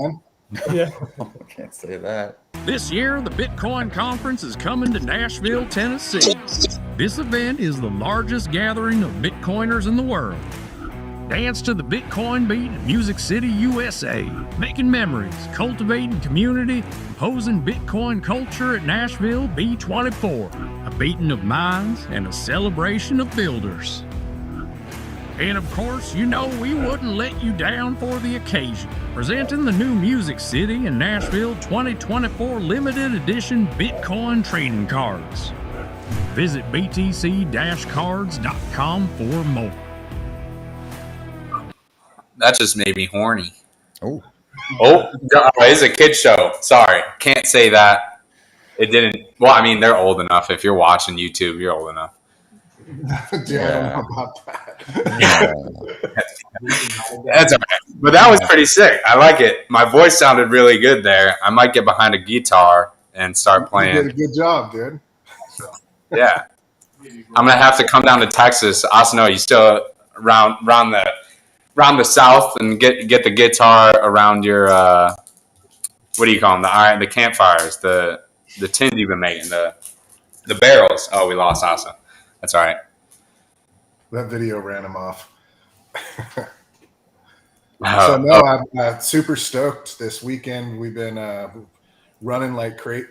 Yeah. Can't say that. This year, the Bitcoin Conference is coming to Nashville, Tennessee. This event is the largest gathering of Bitcoiners in the world. Dance to the Bitcoin beat in Music City, USA. Making memories, cultivating community, imposing Bitcoin culture at Nashville B24. A beating of minds and a celebration of builders. And of course, we wouldn't let you down for the occasion. Presenting the new Music City and Nashville 2024 limited edition Bitcoin trading cards. Visit btc-cards.com for more. That just made me horny. Oh, It's a kid show. Sorry. Can't say that. It didn't. Well, I mean, they're old enough. If you're watching YouTube, you're old enough. Yeah, I don't know about that. That's all right. But that was pretty sick. I like it. My voice sounded really good there. I might get behind a guitar and start playing. You did a good job, dude. Yeah. I'm gonna have to come down to Texas. Asano, you still around the south and get the guitar around your what do you call them? The campfires, the tins you've been making, the barrels. Oh, we lost Asa. That's all right. That video ran him off. I'm super stoked this weekend. We've been running like crazy.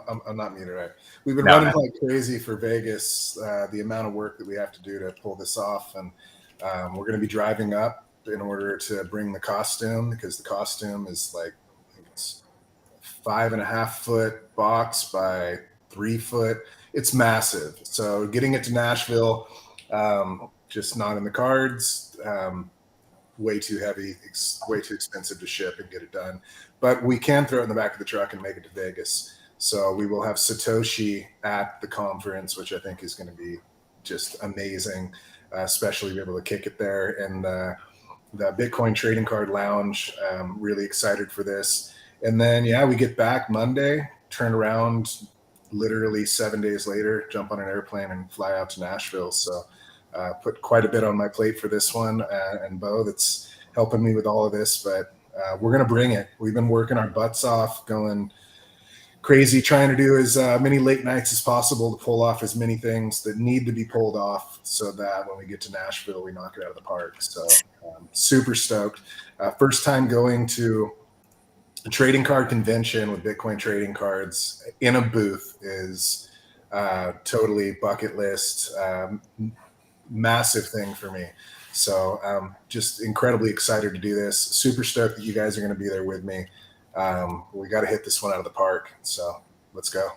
I'm not muted, right? We've been running like crazy for Vegas. The amount of work that we have to do to pull this off, and we're going to be driving up in order to bring the costume, because the costume is like, I think it's 5.5 foot box by 3 foot. It's massive. So getting it to Nashville, just not in the cards. Way too heavy, way too expensive to ship and get it done. But we can throw it in the back of the truck and make it to Vegas. So we will have Satoshi at the conference, which I think is going to be just amazing, especially be able to kick it there. And the Bitcoin Trading Card Lounge, really excited for this. And then, we get back Monday, turn around literally 7 days later, jump on an airplane and fly out to Nashville. So put quite a bit on my plate for this one, and Bo that's helping me with all of this, but we're going to bring it. We've been working our butts off, going crazy, trying to do as many late nights as possible to pull off as many things that need to be pulled off so that when we get to Nashville, we knock it out of the park. So super stoked. First time going to a trading card convention with Bitcoin trading cards in a booth is totally bucket list, massive thing for me. So just incredibly excited to do this. Super stoked that you guys are going to be there with me. We got to hit this one out of the park. So let's go.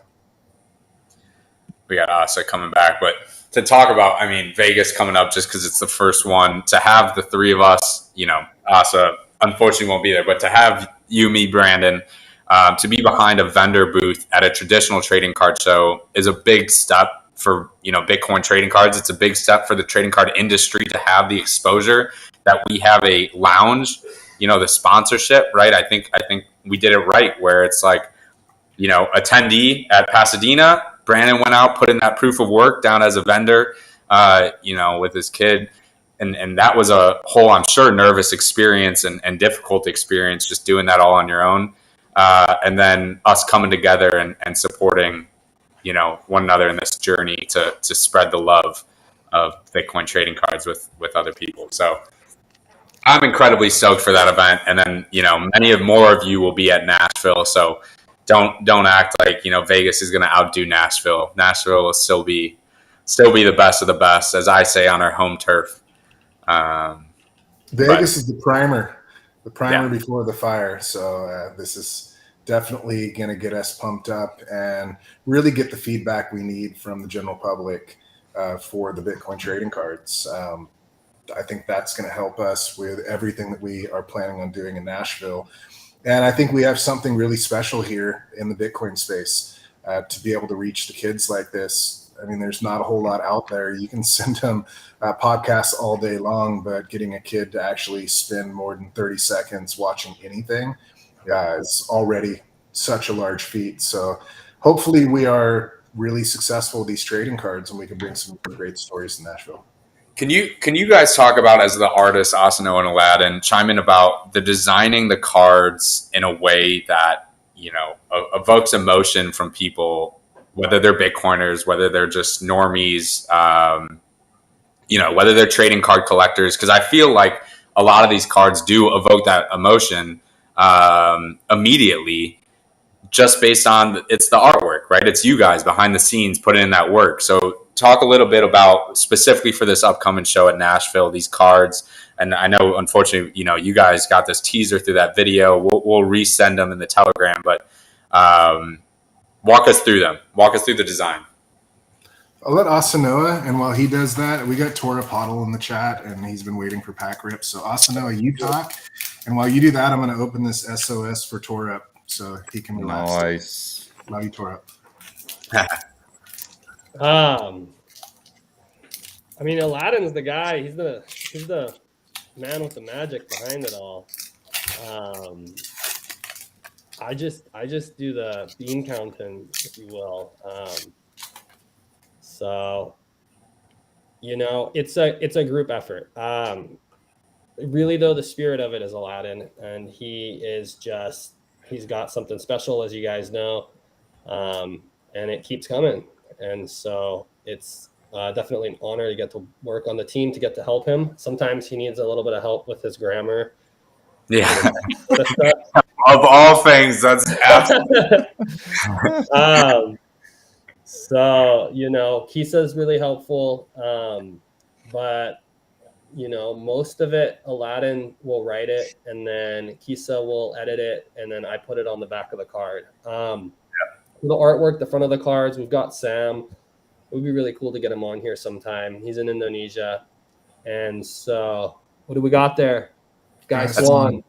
We got Asa coming back, but to talk about, Vegas coming up just because it's the first one, to have the three of us, Asa unfortunately won't be there, but to have you, me, Brandon, to be behind a vendor booth at a traditional trading card show is a big step for, Bitcoin trading cards. It's a big step for the trading card industry to have the exposure that we have a lounge, the sponsorship, right? I think we did it right, where it's like, attendee at Pasadena, Brandon went out, put in that proof of work down as a vendor, with his kid. And that was a whole, I'm sure, nervous experience and difficult experience, just doing that all on your own. And then us coming together and supporting, one another in this journey to spread the love of Bitcoin trading cards with other people. So I'm incredibly stoked for that event. And then, many more of you will be at Nashville. So don't act like, Vegas is going to outdo Nashville. Nashville will still be the best of the best, as I say, on our home turf. Vegas is the primer Yeah. before the fire. So this is definitely going to get us pumped up and really get the feedback we need from the general public for the Bitcoin trading cards. I think that's going to help us with everything that we are planning on doing in Nashville. And I think we have something really special here in the Bitcoin space to be able to reach the kids like this. I mean, there's not a whole lot out there. You can send them podcasts all day long, but getting a kid to actually spend more than 30 seconds watching anything is already such a large feat. So hopefully we are really successful with these trading cards and we can bring some great stories to Nashville. Can you guys talk about, as the artists Asano and Aladdin, chime in about the designing the cards in a way that evokes emotion from people, whether they're Bitcoiners, whether they're just normies, whether they're trading card collectors? Because I feel like a lot of these cards do evoke that emotion immediately, just based on it's the artwork, right? It's you guys behind the scenes putting in that work. So talk a little bit about, specifically for this upcoming show at Nashville, these cards. And I know, unfortunately, you guys got this teaser through that video. We'll resend them in the Telegram, but walk us through them. Walk us through the design. I'll let Asanoa, and while he does that, we got Tora Pottle in the chat, and he's been waiting for pack rips. So Asanoa, you talk, and while you do that, I'm going to open this SOS for Tora so he can relax. Nice. Love you, Tora. I mean, Aladdin's the guy. He's the man with the magic behind it all. I just do the bean counting, if you will. So, it's a group effort. Really, though, the spirit of it is Aladdin, and he's got something special, as you guys know, and it keeps coming. And so it's definitely an honor to get to work on the team, to get to help him. Sometimes he needs a little bit of help with his grammar. Yeah. Of all things, that's absolutely. So, Kisa's really helpful. But, most of it, Aladdin will write it, and then Kisa will edit it, and then I put it on the back of the card. The artwork, the front of the cards, we've got Sam. It would be really cool to get him on here sometime. He's in Indonesia. And so, what do we got there? Guy Swan.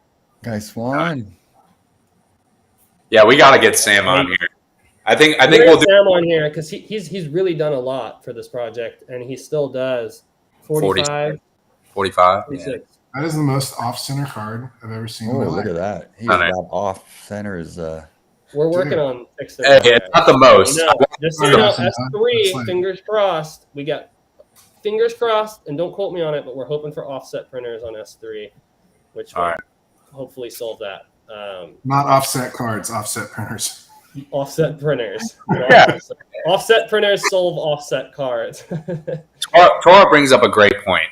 Yeah, we got to get Sam on here. I think we'll do Sam on here because he's really done a lot for this project, and he still does. 45. 46. Yeah. That is the most off-center card I've ever seen. Oh, look at that. He's off-center is... We're working on fixing it. Hey, it's not the most. Just so you know, S3, fingers crossed. We got fingers crossed, and don't quote me on it, but we're hoping for offset printers on S3, which will hopefully solve that. Not offset cards, offset printers. Offset printers. Yeah. Offset printers solve offset cards. Tora brings up a great point.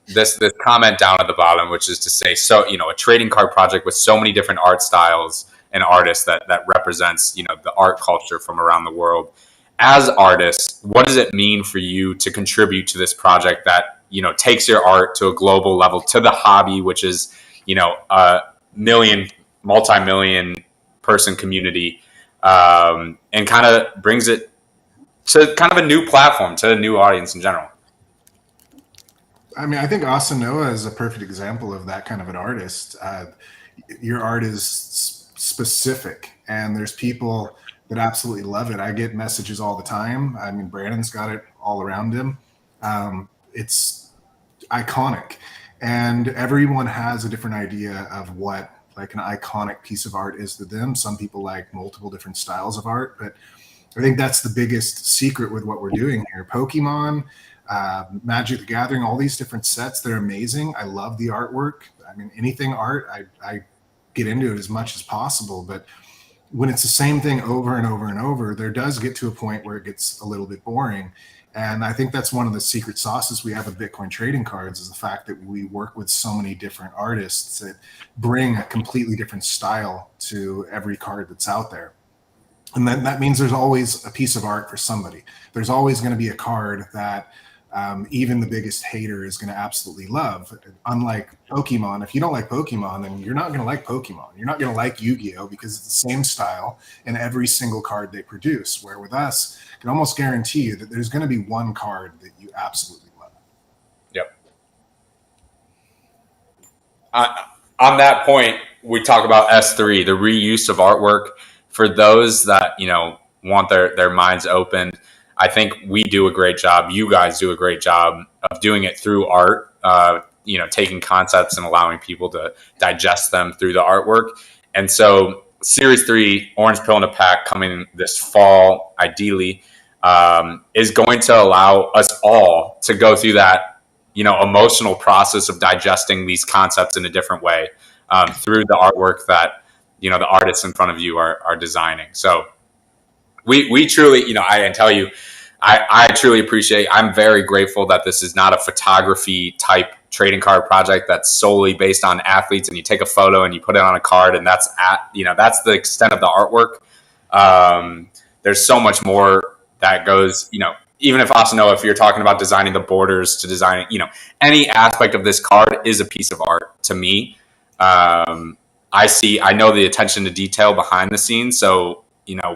This comment down at the bottom, which is to say, so a trading card project with so many different art styles and artists that represents the art culture from around the world. As artists, what does it mean for you to contribute to this project that takes your art to a global level, to the hobby, which is a multi-million person community, and kind of brings it to kind of a new platform, to a new audience in general? I mean, I think Asanoa is a perfect example of that kind of an artist. Your art is specific, and there's people that absolutely love it. I get messages all the time. I mean, Brandon's got it all around him. It's iconic, and everyone has a different idea of what like an iconic piece of art is to them. Some people like multiple different styles of art, but I think that's the biggest secret with what we're doing here. Pokemon, Magic the Gathering, all these different sets, they're amazing. I love the artwork. I mean, anything art, I get into it as much as possible. But when it's the same thing over and over and over, there does get to a point where it gets a little bit boring. And I think that's one of the secret sauces we have with Bitcoin trading cards is the fact that we work with so many different artists that bring a completely different style to every card that's out there. And then that means there's always a piece of art for somebody. There's always going to be a card that even the biggest hater is going to absolutely love. Unlike Pokemon, if you don't like Pokemon, then you're not going to like Pokemon. You're not going to like Yu-Gi-Oh! Because it's the same style in every single card they produce. Where with us, I can almost guarantee you that there's going to be one card that you absolutely love. Yep. On that point, we talk about S3, the reuse of artwork. For those that, want their minds opened, I think we do a great job. You guys do a great job of doing it through art, taking concepts and allowing people to digest them through the artwork. And so Series 3, Orange Pill in a Pack, coming this fall, ideally, is going to allow us all to go through that, emotional process of digesting these concepts in a different way through the artwork that, the artists in front of you are designing. So we truly, I can tell you, I truly appreciate, I'm very grateful that this is not a photography type trading card project that's solely based on athletes and you take a photo and you put it on a card and that's that's the extent of the artwork. There's so much more that goes, even if if you're talking about designing the borders to designing, any aspect of this card is a piece of art to me. I know the attention to detail behind the scenes. So,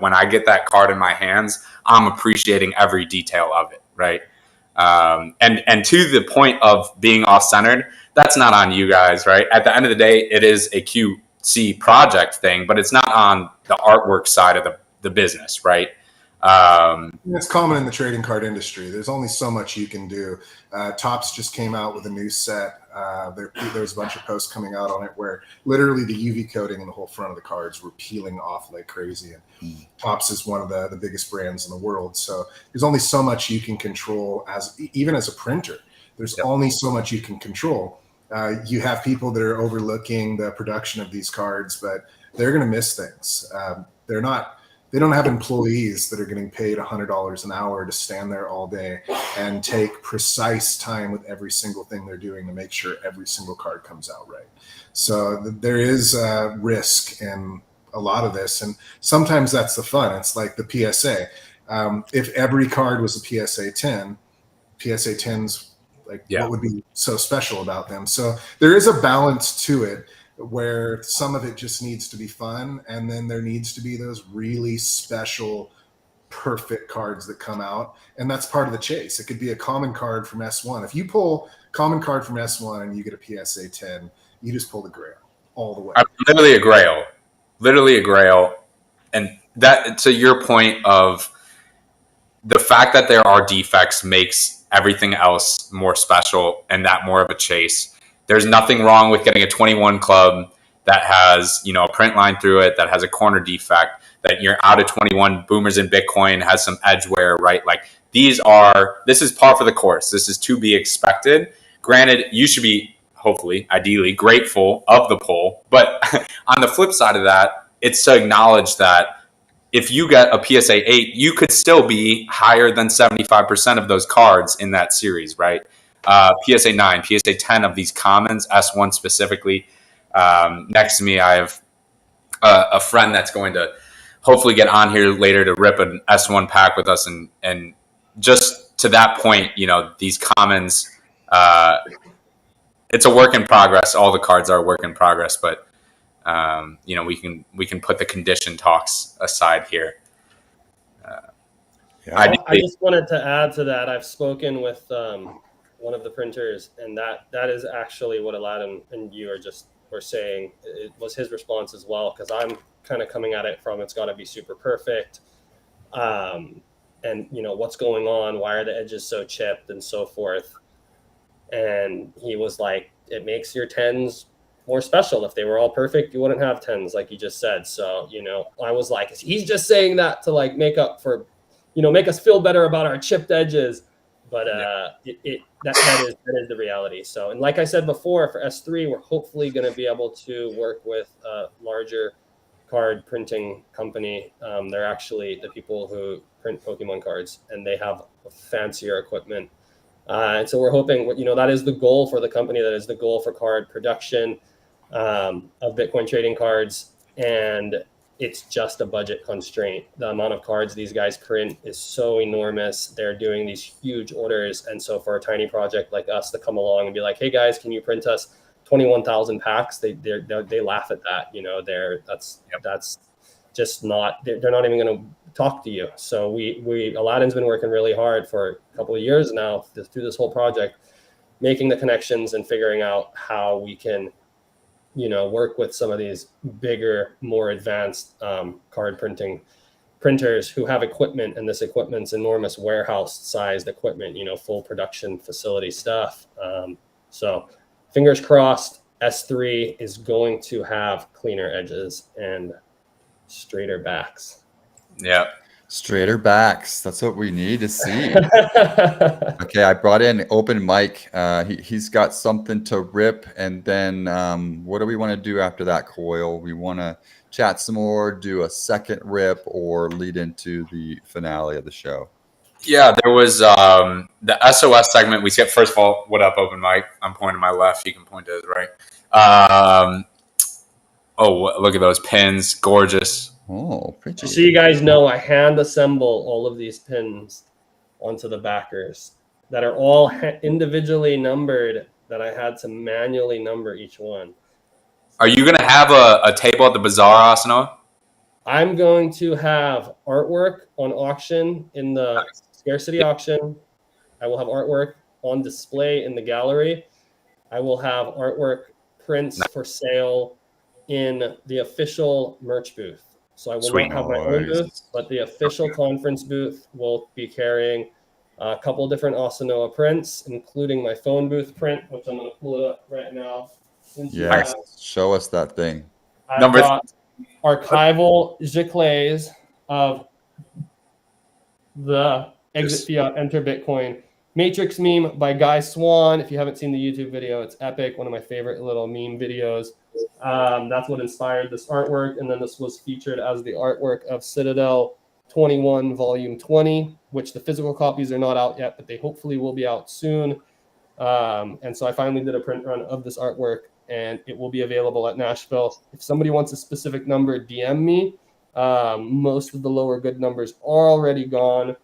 when I get that card in my hands, I'm appreciating every detail of it. Right. And to the point of being off-centered, that's not on you guys. Right. At the end of the day, it is a QC project thing, but it's not on the artwork side of the business. Right. It's common in the trading card industry. There's only so much you can do. Topps just came out with a new set. There's a bunch of posts coming out on it where literally the UV coating in the whole front of the cards were peeling off like crazy. And Topps is one of the biggest brands in the world. So there's only so much you can control even as a printer. There's only so much you can control. You have people that are overlooking the production of these cards, but they're going to miss things. They don't have employees that are getting paid $100 an hour to stand there all day and take precise time with every single thing they're doing to make sure every single card comes out right. So there is risk in a lot of this. And sometimes that's the fun. It's like the PSA. If every card was a PSA 10, PSA 10s, what would be so special about them? So there is a balance to it, where some of it just needs to be fun, and then there needs to be those really special, perfect cards that come out, and that's part of the chase. It could be a common card from S1. If you pull common card from S1 and you get a PSA 10, you just pull the grail all the way. Literally a grail. And that, to your point of the fact that there are defects makes everything else more special and that more of a chase. There's nothing wrong with getting a 21 club that has, a print line through it, that has a corner defect, that you're out of 21 Boomers in Bitcoin has some edge wear, right? Like this is par for the course. This is to be expected. Granted, you should be, hopefully, ideally, grateful of the pull. But on the flip side of that, it's to acknowledge that if you get a PSA 8, you could still be higher than 75% of those cards in that series, right? PSA 9, PSA 10 of these commons, S1 specifically. Next to me, I have a friend that's going to hopefully get on here later to rip an S1 pack with us. And just to that point, these commons, it's a work in progress. All the cards are a work in progress, but we can put the condition talks aside here. I just wanted to add to that. I've spoken with one of the printers, and that is actually what Aladdin and you were saying. It was his response as well, because I'm kind of coming at it from it's got to be super perfect, and what's going on, why are the edges so chipped and so forth. And he was like, it makes your 10s more special. If they were all perfect, you wouldn't have 10s, like you just said. So I was like, he's just saying that to make up for, make us feel better about our chipped edges. But that is the reality. So, and like I said before, for S3, we're hopefully going to be able to work with a larger card printing company. They're actually the people who print Pokemon cards, and they have fancier equipment. And so we're hoping, that is the goal for the company. That is the goal for card production of Bitcoin trading cards. And it's just a budget constraint. The amount of cards these guys print is so enormous. They're doing these huge orders. And so for a tiny project like us to come along and be like, hey guys, can you print us 21,000 packs? They laugh at that. That's just not, they're not even going to talk to you. So Aladdin's been working really hard for a couple of years now through this whole project, making the connections and figuring out how we can, work with some of these bigger, more advanced card printers who have equipment, and this equipment's enormous warehouse-sized equipment, full production facility stuff. So fingers crossed, S3 is going to have cleaner edges and straighter backs. Yeah. Straighter backs. That's what we need to see. Okay, I brought in Open Mike. He's got something to rip. And then what do we want to do after that, Koil? We want to chat some more, do a second rip, or lead into the finale of the show? Yeah, there was the SOS segment. We said, first of all, what up, Open Mike? I'm pointing my left. You can point to his right. Look at those pins. Gorgeous. Oh, pretty. Just so you guys know, I hand assemble all of these pins onto the backers that are all individually numbered, that I had to manually number each one. Are you going to have a table at the bazaar, Asano? I'm going to have artwork on auction in the scarcity auction. I will have artwork on display in the gallery. I will have artwork prints for sale in the official merch booth. So I will not have my own booth, but the official conference booth will be carrying a couple of different Asanoa prints, including my phone booth print, which I'm going to pull it up right now. Yes, show us that thing. I've got archival giclées of the Exit Fiat, Enter Bitcoin Matrix meme by Guy Swan. If you haven't seen the YouTube video, it's epic. One of my favorite little meme videos. That's what inspired this artwork. And then this was featured as the artwork of Citadel 21 Volume 20, which the physical copies are not out yet, but they hopefully will be out soon. And so I finally did a print run of this artwork, and it will be available at Nashville. If somebody wants a specific number, DM me. Most of the lower good numbers are already gone,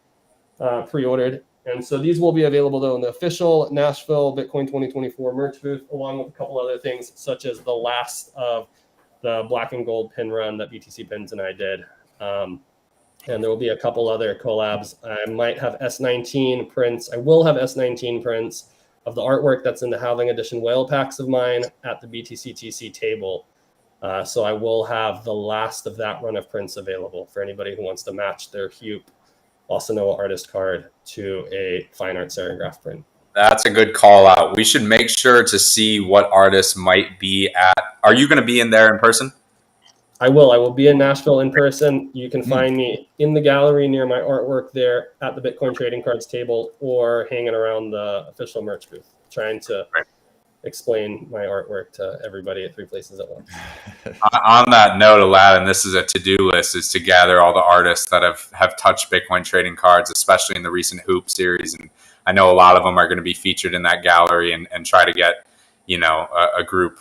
pre-ordered. And so these will be available, though, in the official Nashville Bitcoin 2024 merch booth, along with a couple other things, such as the last of the black and gold pin run that BTC Pins and I did. And there will be a couple other collabs. I might have S19 prints. I will have S19 prints of the artwork that's in the Halving Edition whale packs of mine at the BTCTC table. So I will have the last of that run of prints available for anybody who wants to match their Hupe Asanoa artist card to a fine art serigraph print. That's a good call out. We should make sure to see what artists might be at. Are you going to be in there in person? I will be in Nashville in person. You can find me in the gallery near my artwork there at the Bitcoin trading cards table, or hanging around the official merch booth, trying to explain my artwork to everybody at three places at once. On that note, Aladdin, this is a to-do list, is to gather all the artists that have touched Bitcoin trading cards, especially in the recent Hoop series. And I know a lot of them are going to be featured in that gallery, and try to get, a group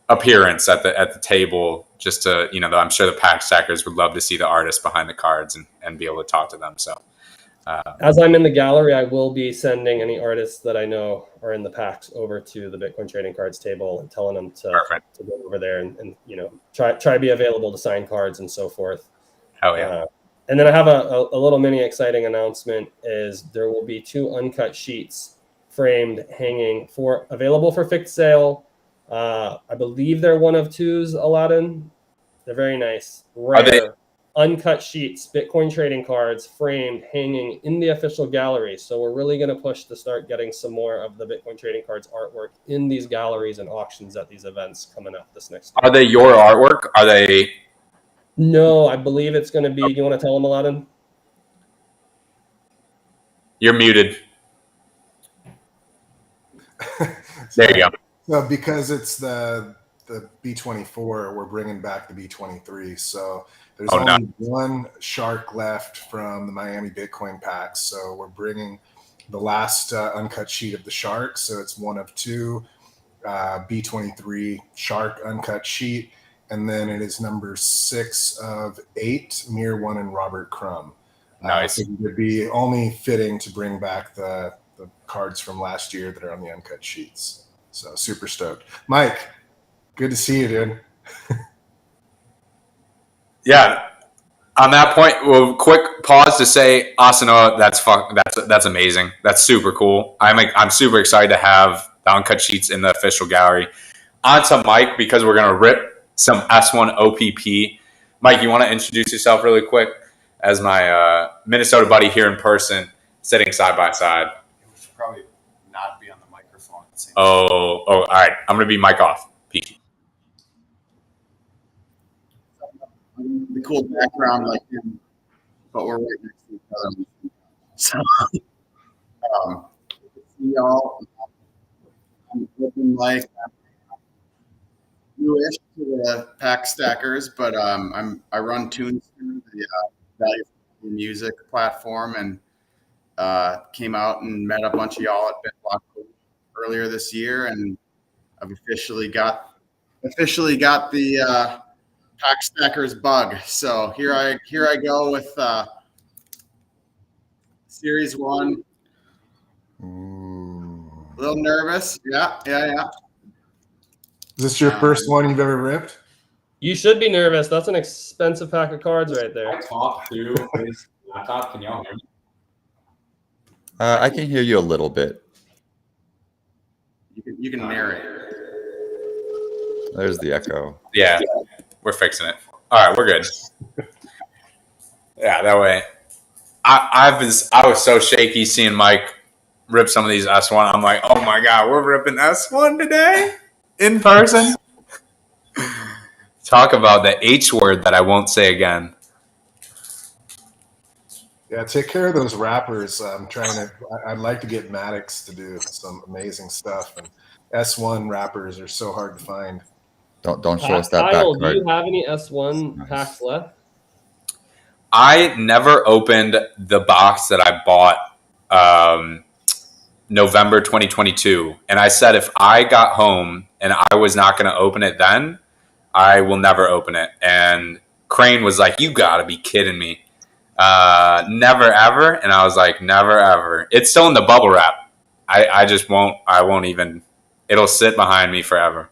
appearance at the table, just to, I'm sure the pack stackers would love to see the artists behind the cards and be able to talk to them. So as I'm in the gallery, I will be sending any artists that I know are in the packs over to the Bitcoin trading cards table and telling them to go over there and try to be available to sign cards and so forth. Hell yeah. And then I have a little mini exciting announcement, is there will be 2 uncut sheets framed, hanging available for fixed sale. I believe they're 1 of 2s, Aladdin. They're very nice. Rare, uncut sheets, Bitcoin trading cards, framed, hanging in the official gallery. So we're really going to push to start getting some more of the Bitcoin trading cards artwork in these galleries and auctions at these events coming up this next year. Are they your artwork? Are they? No, I believe it's going to be. Do you want to tell them, Aladdin? You're muted. There you go. So because it's the the B24, we're bringing back the B23. So there's Oh, only one shark left from the Miami Bitcoin packs. So we're bringing the last uncut sheet of the shark. So it's one of two B23 shark uncut sheet. And then it is number 6 of 8, Mir One and Robert Crumb. Nice. So it would be only fitting to bring back the cards from last year that are on the uncut sheets. So super stoked. Mike, good to see you, dude. Yeah. On that point, well, quick pause to say, Asano, that's amazing. That's super cool. I'm super excited to have the uncut sheets in the official gallery. On to Mike, because we're gonna rip some S1 OPP. Mike, you want to introduce yourself really quick as my Minnesota buddy here in person, sitting side by side. We should probably not be on the microphone at the same time. Oh, all right. I'm gonna be Mike off. Peace. The cool background like him, but we're right next to each other. So, see y'all. I'm looking like newish to the pack stackers, but I run Tunes, the value music platform, and came out and met a bunch of y'all at BitBlock earlier this year, and I've officially got the pack stackers bug. So here I go with Series 1. Ooh. A little nervous. Yeah. Is this your first one you've ever ripped? You should be nervous. That's an expensive pack of cards right there. I talk to his laptop. Can y'all hear me? I can hear you a little bit. You can narrate. There's the echo. Yeah, we're fixing it. All right, we're good. Yeah, that way. I was so shaky seeing Mike rip some of these S1. I'm like, oh my god, we're ripping S1 today in person. Talk about the H word that I won't say again. Yeah, take care of those wrappers. I'd like to get Maddox to do some amazing stuff. And S1 wrappers are so hard to find. Don't show us that Kyle, back do you card. have any S1 packs left? I never opened the box that I bought November 2022. And I said if I got home and I was not going to open it then, I will never open it. And Crane was like, you got to be kidding me. Never ever. And I was like, never ever. It's still in the bubble wrap. I just won't. I won't even. It'll sit behind me forever.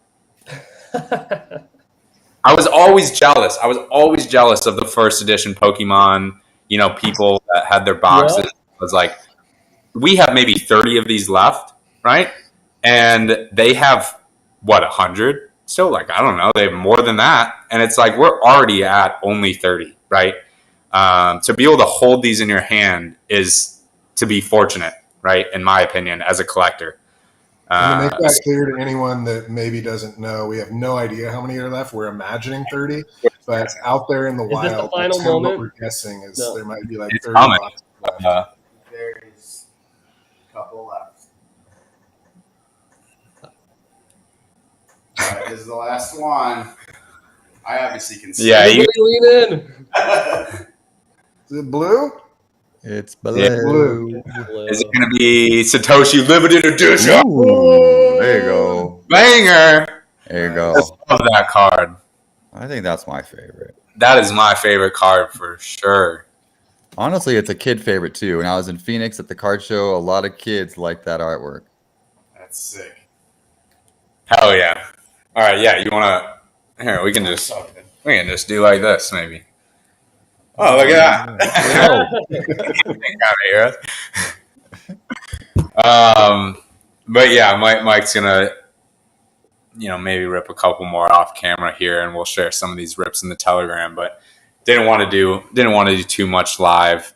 I was always jealous. I was always jealous of the first edition Pokemon, people that had their boxes. Yeah. I was like, we have maybe 30 of these left, right? And they have, 100? Still, I don't know. They have more than that. And it's like, we're already at only 30, right? To be able to hold these in your hand is to be fortunate, right? In my opinion, as a collector. And to make that clear to anyone that maybe doesn't know, we have no idea how many are left. We're imagining 30, but out there in the wild, this the final moment? What we're guessing is there might be It's 30 coming. boxes left. There's a couple left. All right, this is the last one. I obviously can see. Yeah, Everybody lean in. Is it blue? It's Blue. is it going to be Satoshi Limited Edition? Ooh, there you go. Banger. There you I go. love that card. I think that's my favorite. That is my favorite card for sure. Honestly, it's a kid favorite too. When I was in Phoenix at the card show, a lot of kids like that artwork. That's sick. Hell yeah. All right, yeah, you want to... Here, we can just do like this, maybe. Oh, look at that. But yeah, Mike's going to, maybe rip a couple more off camera here, and we'll share some of these rips in the Telegram, but didn't want to do too much live.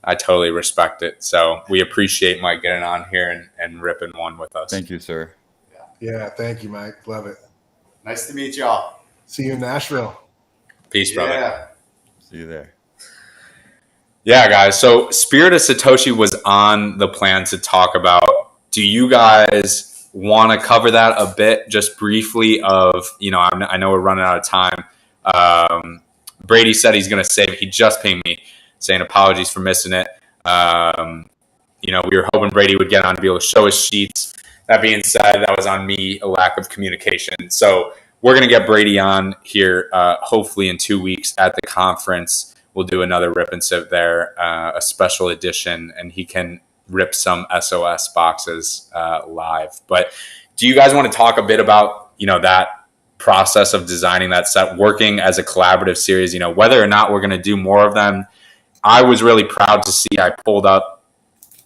I totally respect it. So we appreciate Mike getting on here and ripping one with us. Thank you, sir. Yeah, thank you, Mike. Love it. Nice to meet y'all. See you in Nashville. Peace, brother. Yeah. See you there. Yeah, guys. So Spirit of Satoshi was on the plan to talk about, do you guys want to cover that a bit, just briefly. I know we're running out of time. Brady said he's going to save it. He just pinged me saying apologies for missing it. We were hoping Brady would get on to be able to show his sheets. That being said, that was on me, a lack of communication. So we're going to get Brady on here, hopefully in 2 weeks at the conference. We'll do another rip and sip there, a special edition, and he can rip some SOS boxes live. But do you guys want to talk a bit about, that process of designing that set, working as a collaborative series, whether or not we're going to do more of them? I was really proud to see, I pulled up,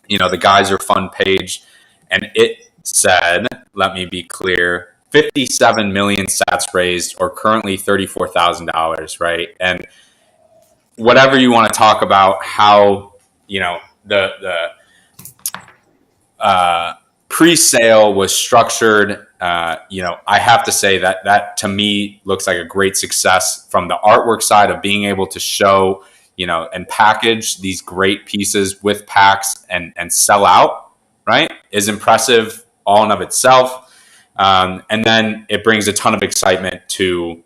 the Guys Are Fun page, and it said, let me be clear, 57 million sats raised, or currently $34,000, right? And whatever you want to talk about how, the pre-sale was structured, I have to say that to me looks like a great success from the artwork side of being able to show, and package these great pieces with packs and sell out, right, is impressive all in of itself. And then it brings a ton of excitement to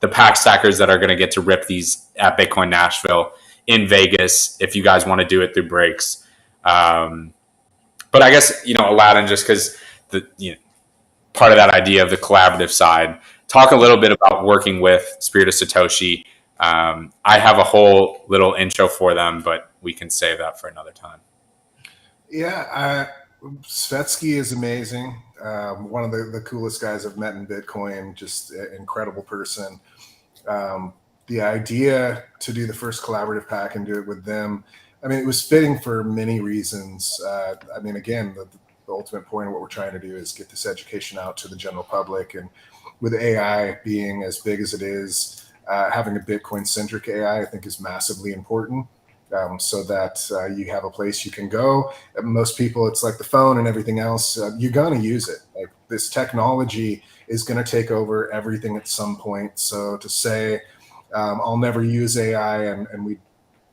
the pack stackers that are going to get to rip these at Bitcoin Nashville in Vegas, if you guys want to do it through breaks. But I guess, Aladdin, just because part of that idea of the collaborative side, talk a little bit about working with Spirit of Satoshi. I have a whole little intro for them, but we can save that for another time. Yeah, Svetsky is amazing. One of the coolest guys I've met in Bitcoin, just an incredible person. The idea to do the first collaborative pack and do it with them, it was fitting for many reasons. Again, the ultimate point of what we're trying to do is get this education out to the general public. And with AI being as big as it is, having a Bitcoin-centric AI, I think, is massively important, so that you have a place you can go. Most people, it's like the phone and everything else. You're going to use it. Like, this technology is going to take over everything at some point. So to say, I'll never use AI and we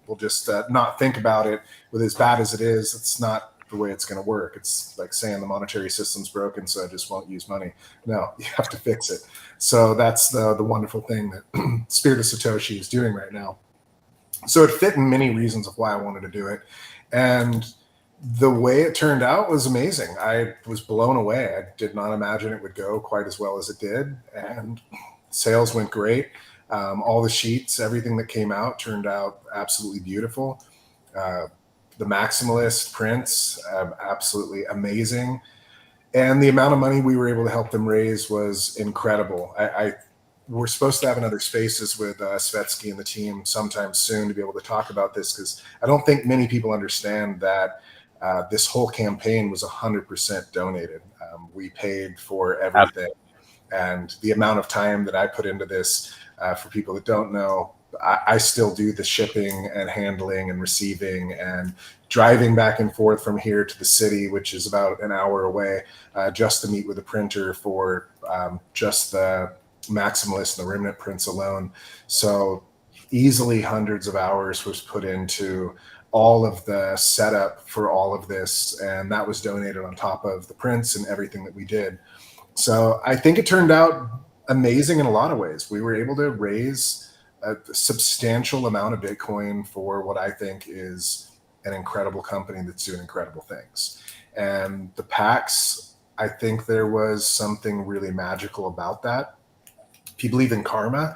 will just not think about it, with as bad as it is, it's not the way it's going to work. It's like saying the monetary system's broken, so I just won't use money. No, you have to fix it. So that's the wonderful thing that Spirit of Satoshi is doing right now. So it fit in many reasons of why I wanted to do it. And the way it turned out was amazing. I was blown away. I did not imagine it would go quite as well as it did. And sales went great. All the sheets, everything that came out turned out absolutely beautiful. The maximalist prints, absolutely amazing. And the amount of money we were able to help them raise was incredible. We're supposed to have another Spaces with Svetsky and the team sometime soon to be able to talk about this, because I don't think many people understand that this whole campaign was 100% donated. We paid for everything. And the amount of time that I put into this, for people that don't know, I still do the shipping and handling and receiving and driving back and forth from here to the city, which is about an hour away, just to meet with a printer for just the maximalist and the remnant prints alone. So easily hundreds of hours was put into all of the setup for all of this, and that was donated on top of the prints and everything that we did. So I think it turned out amazing in a lot of ways. We were able to raise a substantial amount of Bitcoin for what I think is an incredible company that's doing incredible things. And the packs, I think there was something really magical about that. If you believe in karma,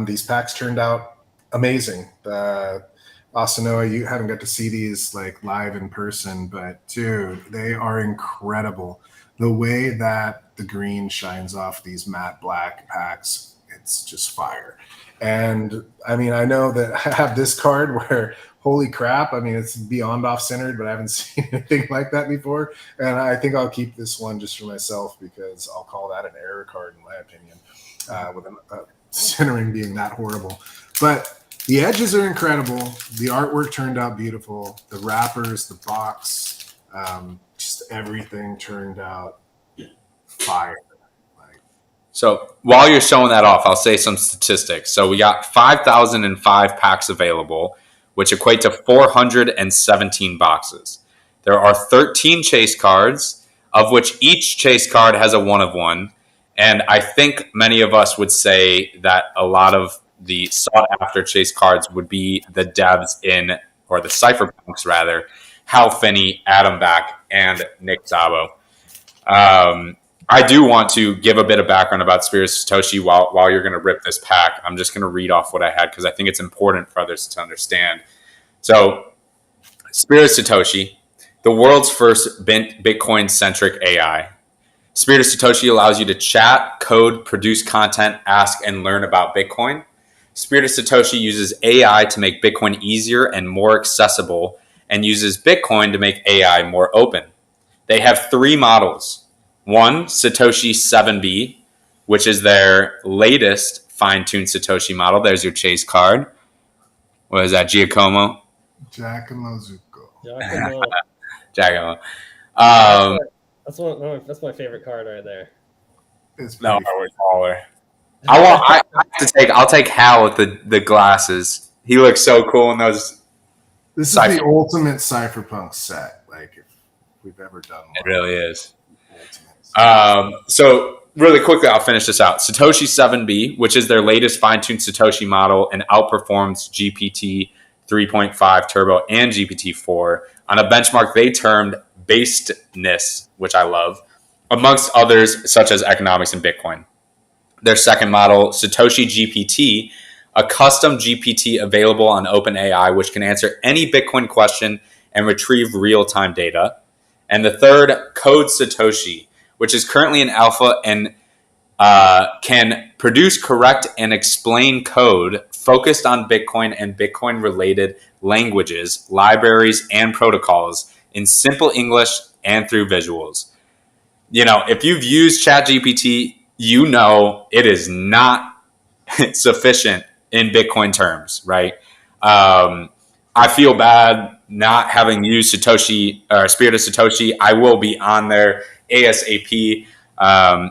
these packs turned out amazing. Asanoa, you haven't got to see these like live in person, but dude, they are incredible. The way that the green shines off these matte black packs, it's just fire. And I know that I have this card where, holy crap, it's beyond off-centered, but I haven't seen anything like that before. And I think I'll keep this one just for myself, because I'll call that an error card, in my opinion, with centering being that horrible. But the edges are incredible. The artwork turned out beautiful. The wrappers, the box, just everything turned out fire. So while you're showing that off, I'll say some statistics. So we got 5,005 packs available, which equate to 417 boxes. There are 13 chase cards, of which each chase card has a 1 of 1. And I think many of us would say that a lot of the sought after chase cards would be the devs in, or the cypherpunks rather, Hal Finney, Adam Back, and Nick Szabo. I do want to give a bit of background about Spirit of Satoshi while you're going to rip this pack. I'm just going to read off what I had because I think it's important for others to understand. So, Spirit of Satoshi, the world's first Bitcoin-centric AI. Spirit of Satoshi allows you to chat, code, produce content, ask, and learn about Bitcoin. Spirit of Satoshi uses AI to make Bitcoin easier and more accessible, and uses Bitcoin to make AI more open. They have 3 models. One, Satoshi 7B, which is their latest fine-tuned Satoshi model. There's your chase card. What is that, Giacomo? Giacomo Zucco. Giacomo. That's my favorite card right there. It's No, pretty we're taller. I'll take Hal with the glasses. He looks so cool in those. This is the ultimate cypherpunk set, like if we've ever done one. It really is. So really quickly, I'll finish this out. Satoshi 7B, which is their latest fine-tuned Satoshi model and outperforms GPT 3.5 Turbo and GPT-4 on a benchmark they termed basedness, which I love, amongst others such as economics and Bitcoin. Their second model, Satoshi GPT, a custom GPT available on OpenAI, which can answer any Bitcoin question and retrieve real-time data. And the third, Code Satoshi, which is currently in alpha and can produce, correct, and explain code focused on Bitcoin and Bitcoin-related languages, libraries, and protocols in simple English and through visuals. You know, if you've used ChatGPT, you know it is not sufficient in Bitcoin terms, right? I feel bad not having used Satoshi or Spirit of Satoshi. I will be on there ASAP.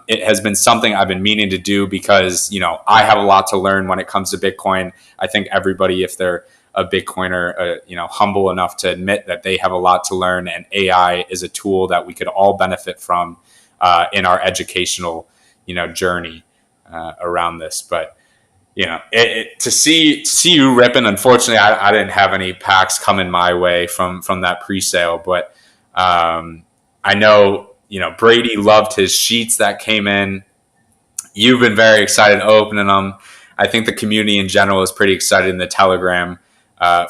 It has been something I've been meaning to do because, you know, I have a lot to learn when it comes to Bitcoin. I think everybody, if they're a Bitcoiner, you know, humble enough to admit that they have a lot to learn, and AI is a tool that we could all benefit from in our educational, you know, journey around this. But you know, to see you ripping. Unfortunately, I didn't have any packs coming my way from that pre-sale, but I know, you know, Brady loved his sheets that came in. You've been very excited opening them. I think the community in general is pretty excited in the Telegram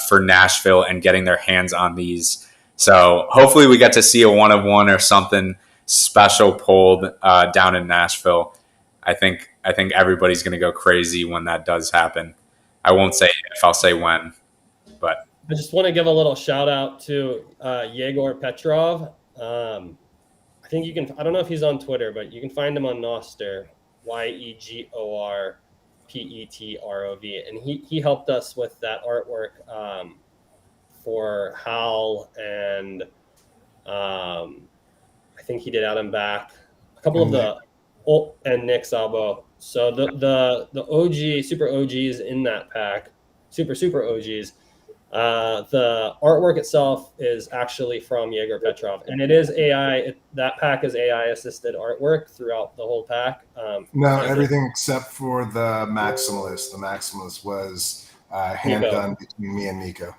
for Nashville and getting their hands on these. So hopefully we get to see a 1 of 1 or something special pulled down in Nashville. I think everybody's going to go crazy when that does happen. I won't say if, I'll say when. But I just want to give a little shout out to Yegor Petrov. I think you can. I don't know if he's on Twitter, but you can find him on Noster. YEGOR PETROV, and he helped us with that artwork for Hal, and I think he did Adam Back, a couple of the and Nick Szabo. So the OG super OGs in that pack, super OGs. The artwork itself is actually from Yegor Petrov, and it is AI. That pack is AI assisted artwork throughout the whole pack. No, everything except for the Maximalist. The Maximalist was hand done between me and Nico.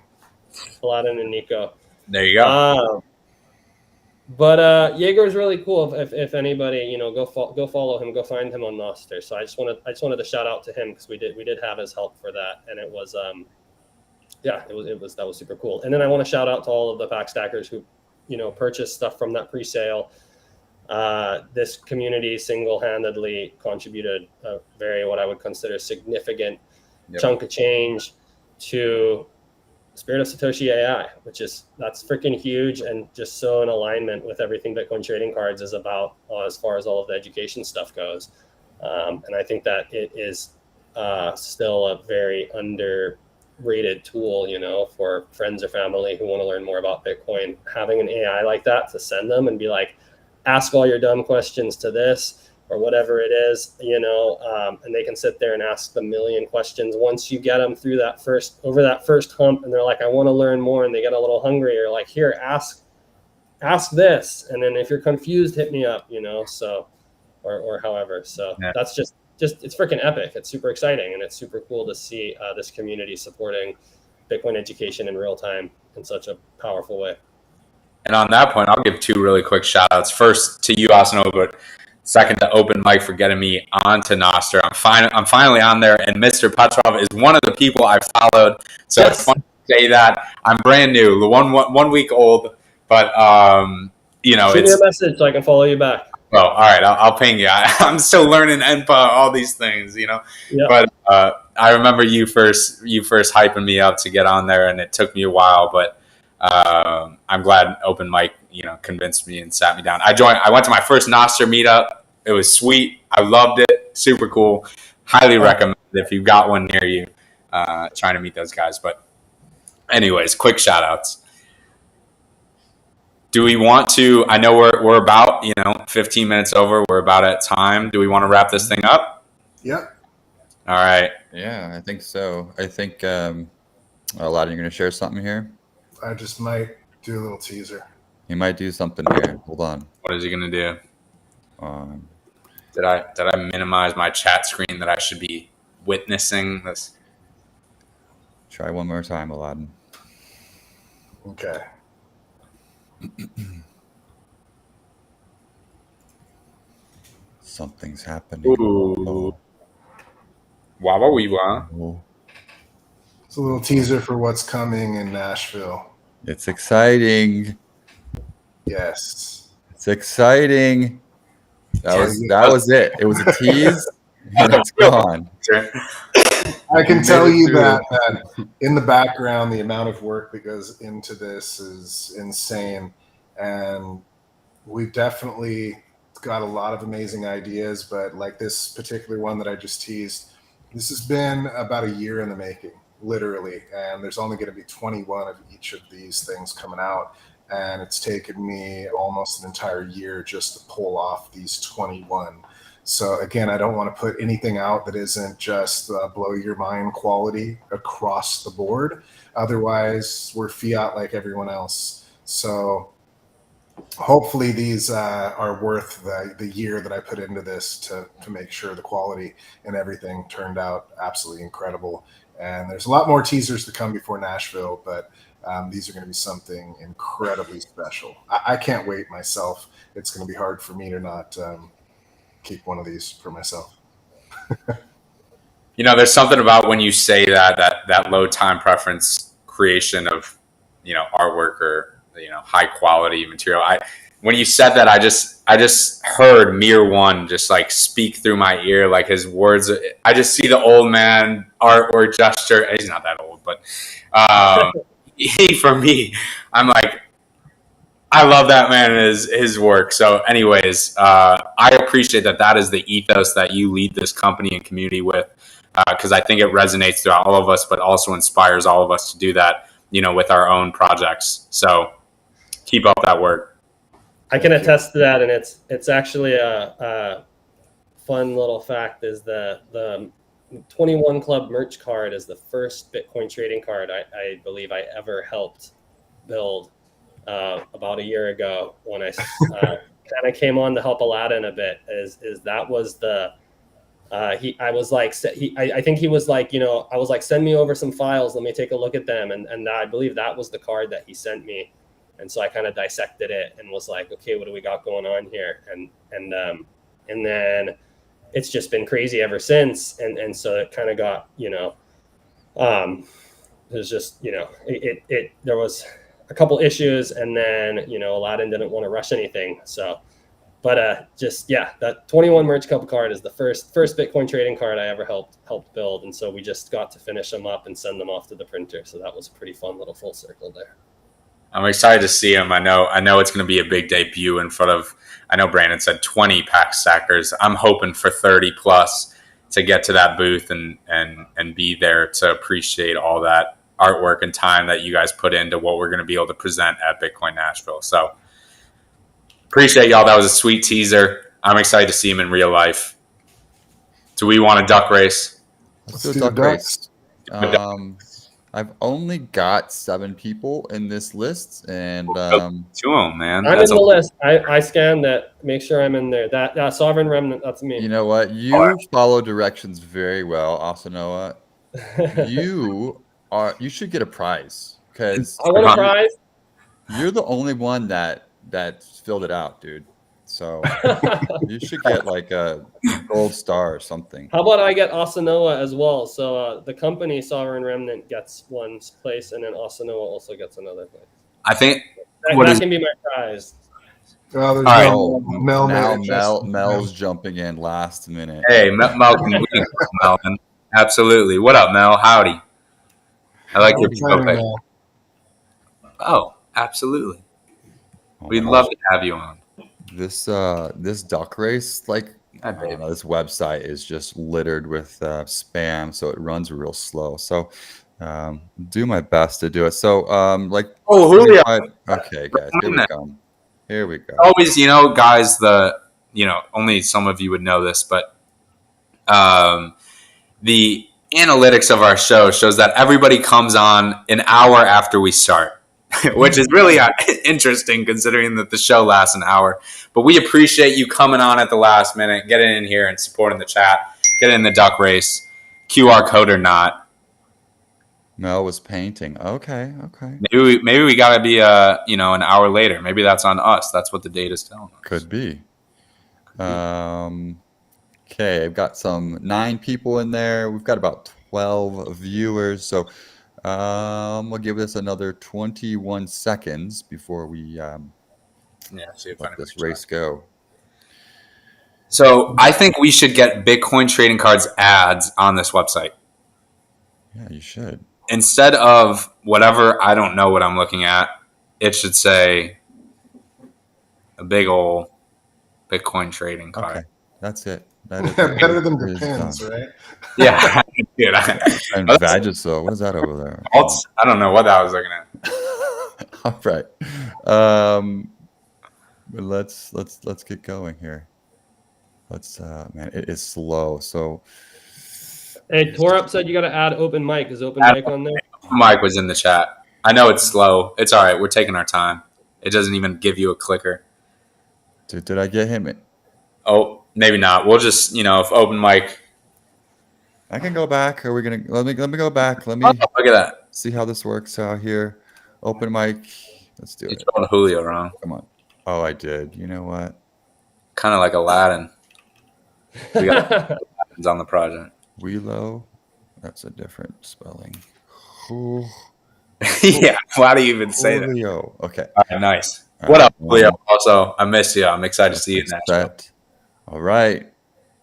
Paladin and Nico. There you go. But Yegor is really cool. If anybody, you know, go follow him, go find him on Noster. So I just wanted to shout out to him because we did have his help for that, and it was that was super cool. And then I want to shout out to all of the pack stackers who, you know, purchased stuff from that pre-sale. This community single-handedly contributed a very, what I would consider, significant chunk of change to Spirit of Satoshi AI, that's freaking huge and just so in alignment with everything Bitcoin trading cards is about as far as all of the education stuff goes. And I think that it is still a very underrated tool, you know, for friends or family who want to learn more about Bitcoin. Having an AI like that to send them and be like, ask all your dumb questions to this or whatever it is, you know, and they can sit there and ask the million questions. Once you get them through over that first hump, and they're like, I want to learn more, and they get a little hungry, or like, here, ask ask this, and then if you're confused, hit me up, so or however. So that's just it's freaking epic. It's super exciting, and it's super cool to see this community supporting Bitcoin education in real time in such a powerful way. And on that point, I'll give 2 really quick shout outs. First to you, Austin, but second to Open Mike for getting me onto Nostr. I'm finally on there, and Mr. Petrov is one of the people I've followed. So It's fun to say that. I'm brand new, one week old, but Shoot me a message so I can follow you back. Well, all right, I'll ping you. I'm still learning NPA, all these things, Yep. But I remember you first hyping me up to get on there, and it took me a while, but I'm glad Open Mike, convinced me and sat me down. I went to my first Nostr meetup. It was sweet. I loved it. Super cool. Highly recommend it if you've got one near you. Trying to meet those guys. But anyways, quick shout outs. Do we want to, I know we're about, 15 minutes over. We're about at time. Do we want to wrap this thing up? Yep. All right. Yeah, I think so. I think, Aladdin, you're going to share something here? I just might do a little teaser. He might do something here. Hold on. What is he going to do? Did I minimize my chat screen that I should be witnessing this? Try one more time, Aladdin. Okay. Something's happening. Ooh. Wow. It's a little teaser for what's coming in Nashville. It's exciting. Yes. It's exciting. That was it. It was a tease, and it's gone. I can tell you that in the background, the amount of work that goes into this is insane. And we've definitely got a lot of amazing ideas, but like this particular one that I just teased, this has been about a year in the making, literally. And there's only going to be 21 of each of these things coming out. And it's taken me almost an entire year just to pull off these 21. So again, I don't want to put anything out that isn't just blow your mind quality across the board. Otherwise, we're fiat like everyone else. So hopefully these are worth the year that I put into this to make sure the quality and everything turned out absolutely incredible. And there's a lot more teasers to come before Nashville, but these are going to be something incredibly special. I can't wait myself. It's going to be hard for me to not keep one of these for myself. There's something about when you say that low time preference creation of, artwork or, high quality material. When you said that, I just heard Mir One just like speak through my ear, like his words. I just see the old man artwork gesture. He's not that old, but for me, I'm like, I love that man and his work. So anyways, I appreciate that is the ethos that you lead this company and community with, because I think it resonates throughout all of us, but also inspires all of us to do that, with our own projects. So keep up that work. I can attest to that, and it's actually a fun little fact is the 21 Club merch card is the first Bitcoin trading card I believe I ever helped build about a year ago when I kind of came on to help Aladdin a bit. Is that was the I think he was like, I was like, send me over some files, let me take a look at them, and I believe that was the card that he sent me. And so I kind of dissected it and was like, okay, what do we got going on here? And then it's just been crazy ever since. And so it kind of got, it was just, there was a couple issues, and then, Aladdin didn't want to rush anything. So, but that 21 Merch Cup card is the first Bitcoin trading card I ever helped build. And so we just got to finish them up and send them off to the printer. So that was a pretty fun little full circle there. I'm excited to see him. I know it's going to be a big debut in front of, I know Brandon said 20 pack stackers. I'm hoping for 30 plus to get to that booth and be there to appreciate all that artwork and time that you guys put into what we're going to be able to present at Bitcoin Nashville. So appreciate y'all. That was a sweet teaser. I'm excited to see him in real life. Do we want a duck race? Let's do a duck race. I've only got 7 people in this list, and To them, man. I'm That's in the list. I scanned it. Make sure I'm in there. That Sovereign Remnant, that's me. you know what? You follow directions very well, Asanoa. You should get a prize because I want a prize. you're the only one that filled it out, dude. So you should get like a gold star or something. How about I get Asanoa as well? So the company Sovereign Remnant gets one place, and then Asanoa also gets another place. I think That can be my prize. Oh, there's right. Mel Now made it. Mel's jumping in last minute. Hey, Melvin. Melvin. Absolutely. What up, Mel? Howdy. I like your Exciting, pick. Mel. Oh, absolutely. Oh We'd my love gosh. to have you on. This duck race, like I I bet. don't know, this website is just littered with spam, so it runs real slow. So do my best to do it. So like Julio. Okay, guys, here we go. Here we go. Always, guys, only some of you would know this, but the analytics of our show shows that everybody comes on an hour after we start, which is really interesting considering that the show lasts an hour. But we appreciate you coming on at the last minute, getting in here and supporting the chat, getting in the duck race, QR code or not. Mel was painting. Okay. Maybe we got to be an hour later. Maybe that's on us. That's what the data's telling us. Could be. Okay, I've got some 9 people in there. We've got about 12 viewers. So we'll give this another 21 seconds before we See if let this race go. So I think we should get Bitcoin trading cards ads on this website. Yeah, you should. Instead of whatever, I don't know what I'm looking at, it should say a big old Bitcoin trading card. Okay, that's it. That is Better than the pins, right? Yeah. Dude, and Vagisil, what is that over there? I don't know what I was looking at. All right. But let's get going here. Man, it is slow. So Hey, Torup said you got to add open mic. Is open mic on there? Mike was in the chat. I know it's slow. It's all right. We're taking our time. It doesn't even give you a clicker. Dude, did I get him? Oh, maybe not. We'll just, if open mic. I can go back. Are we gonna let me go back? Let me look at that. See how this works out here. Open mic. Let's do it. You spelled Julio wrong. Come on. Oh, I did. You know what? Kind of like Aladdin. We got Aladdin's on the project. Wheelo. That's a different spelling. Yeah. Why do you even say Julio. that? Okay. All right, nice. What up, Julio? Also, I miss you. I'm excited to see you in that show. All right.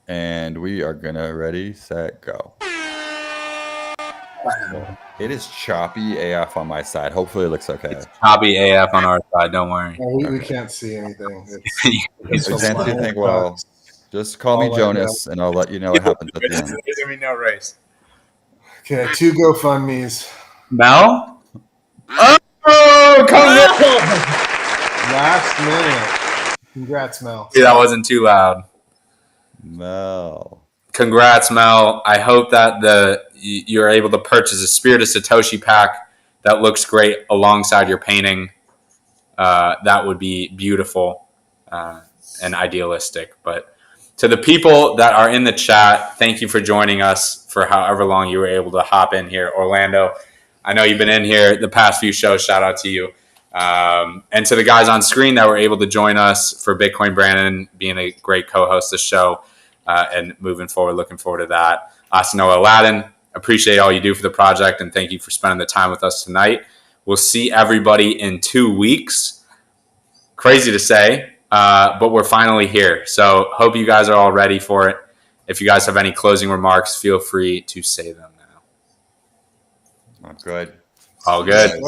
And we are gonna ready, set, go. It is choppy AF on my side. Hopefully it looks okay. It's choppy AF on our side. Don't worry. We can't see anything. It's can't see anything. Well, just call me Jonas, and I'll let you know what happens at the end. There's gonna be no race. Okay, 2 GoFundMes. Mel? Oh, come in! Last minute. Congrats, Mel. See, that wasn't too loud. Mel. Congrats, Mel. I hope that you're able to purchase a Spirit of Satoshi pack that looks great alongside your painting. That would be beautiful and idealistic. But to the people that are in the chat, thank you for joining us for however long you were able to hop in here. Orlando, I know you've been in here the past few shows. Shout out to you. And to the guys on screen that were able to join us for Bitcoin Brandon being a great co-host of the show. And moving forward, looking forward to that. Asanoa Aladdin, appreciate all you do for the project, and thank you for spending the time with us tonight. We'll see everybody in 2 weeks. Crazy to say, but we're finally here. So hope you guys are all ready for it. If you guys have any closing remarks, feel free to say them now. I'm good. All good.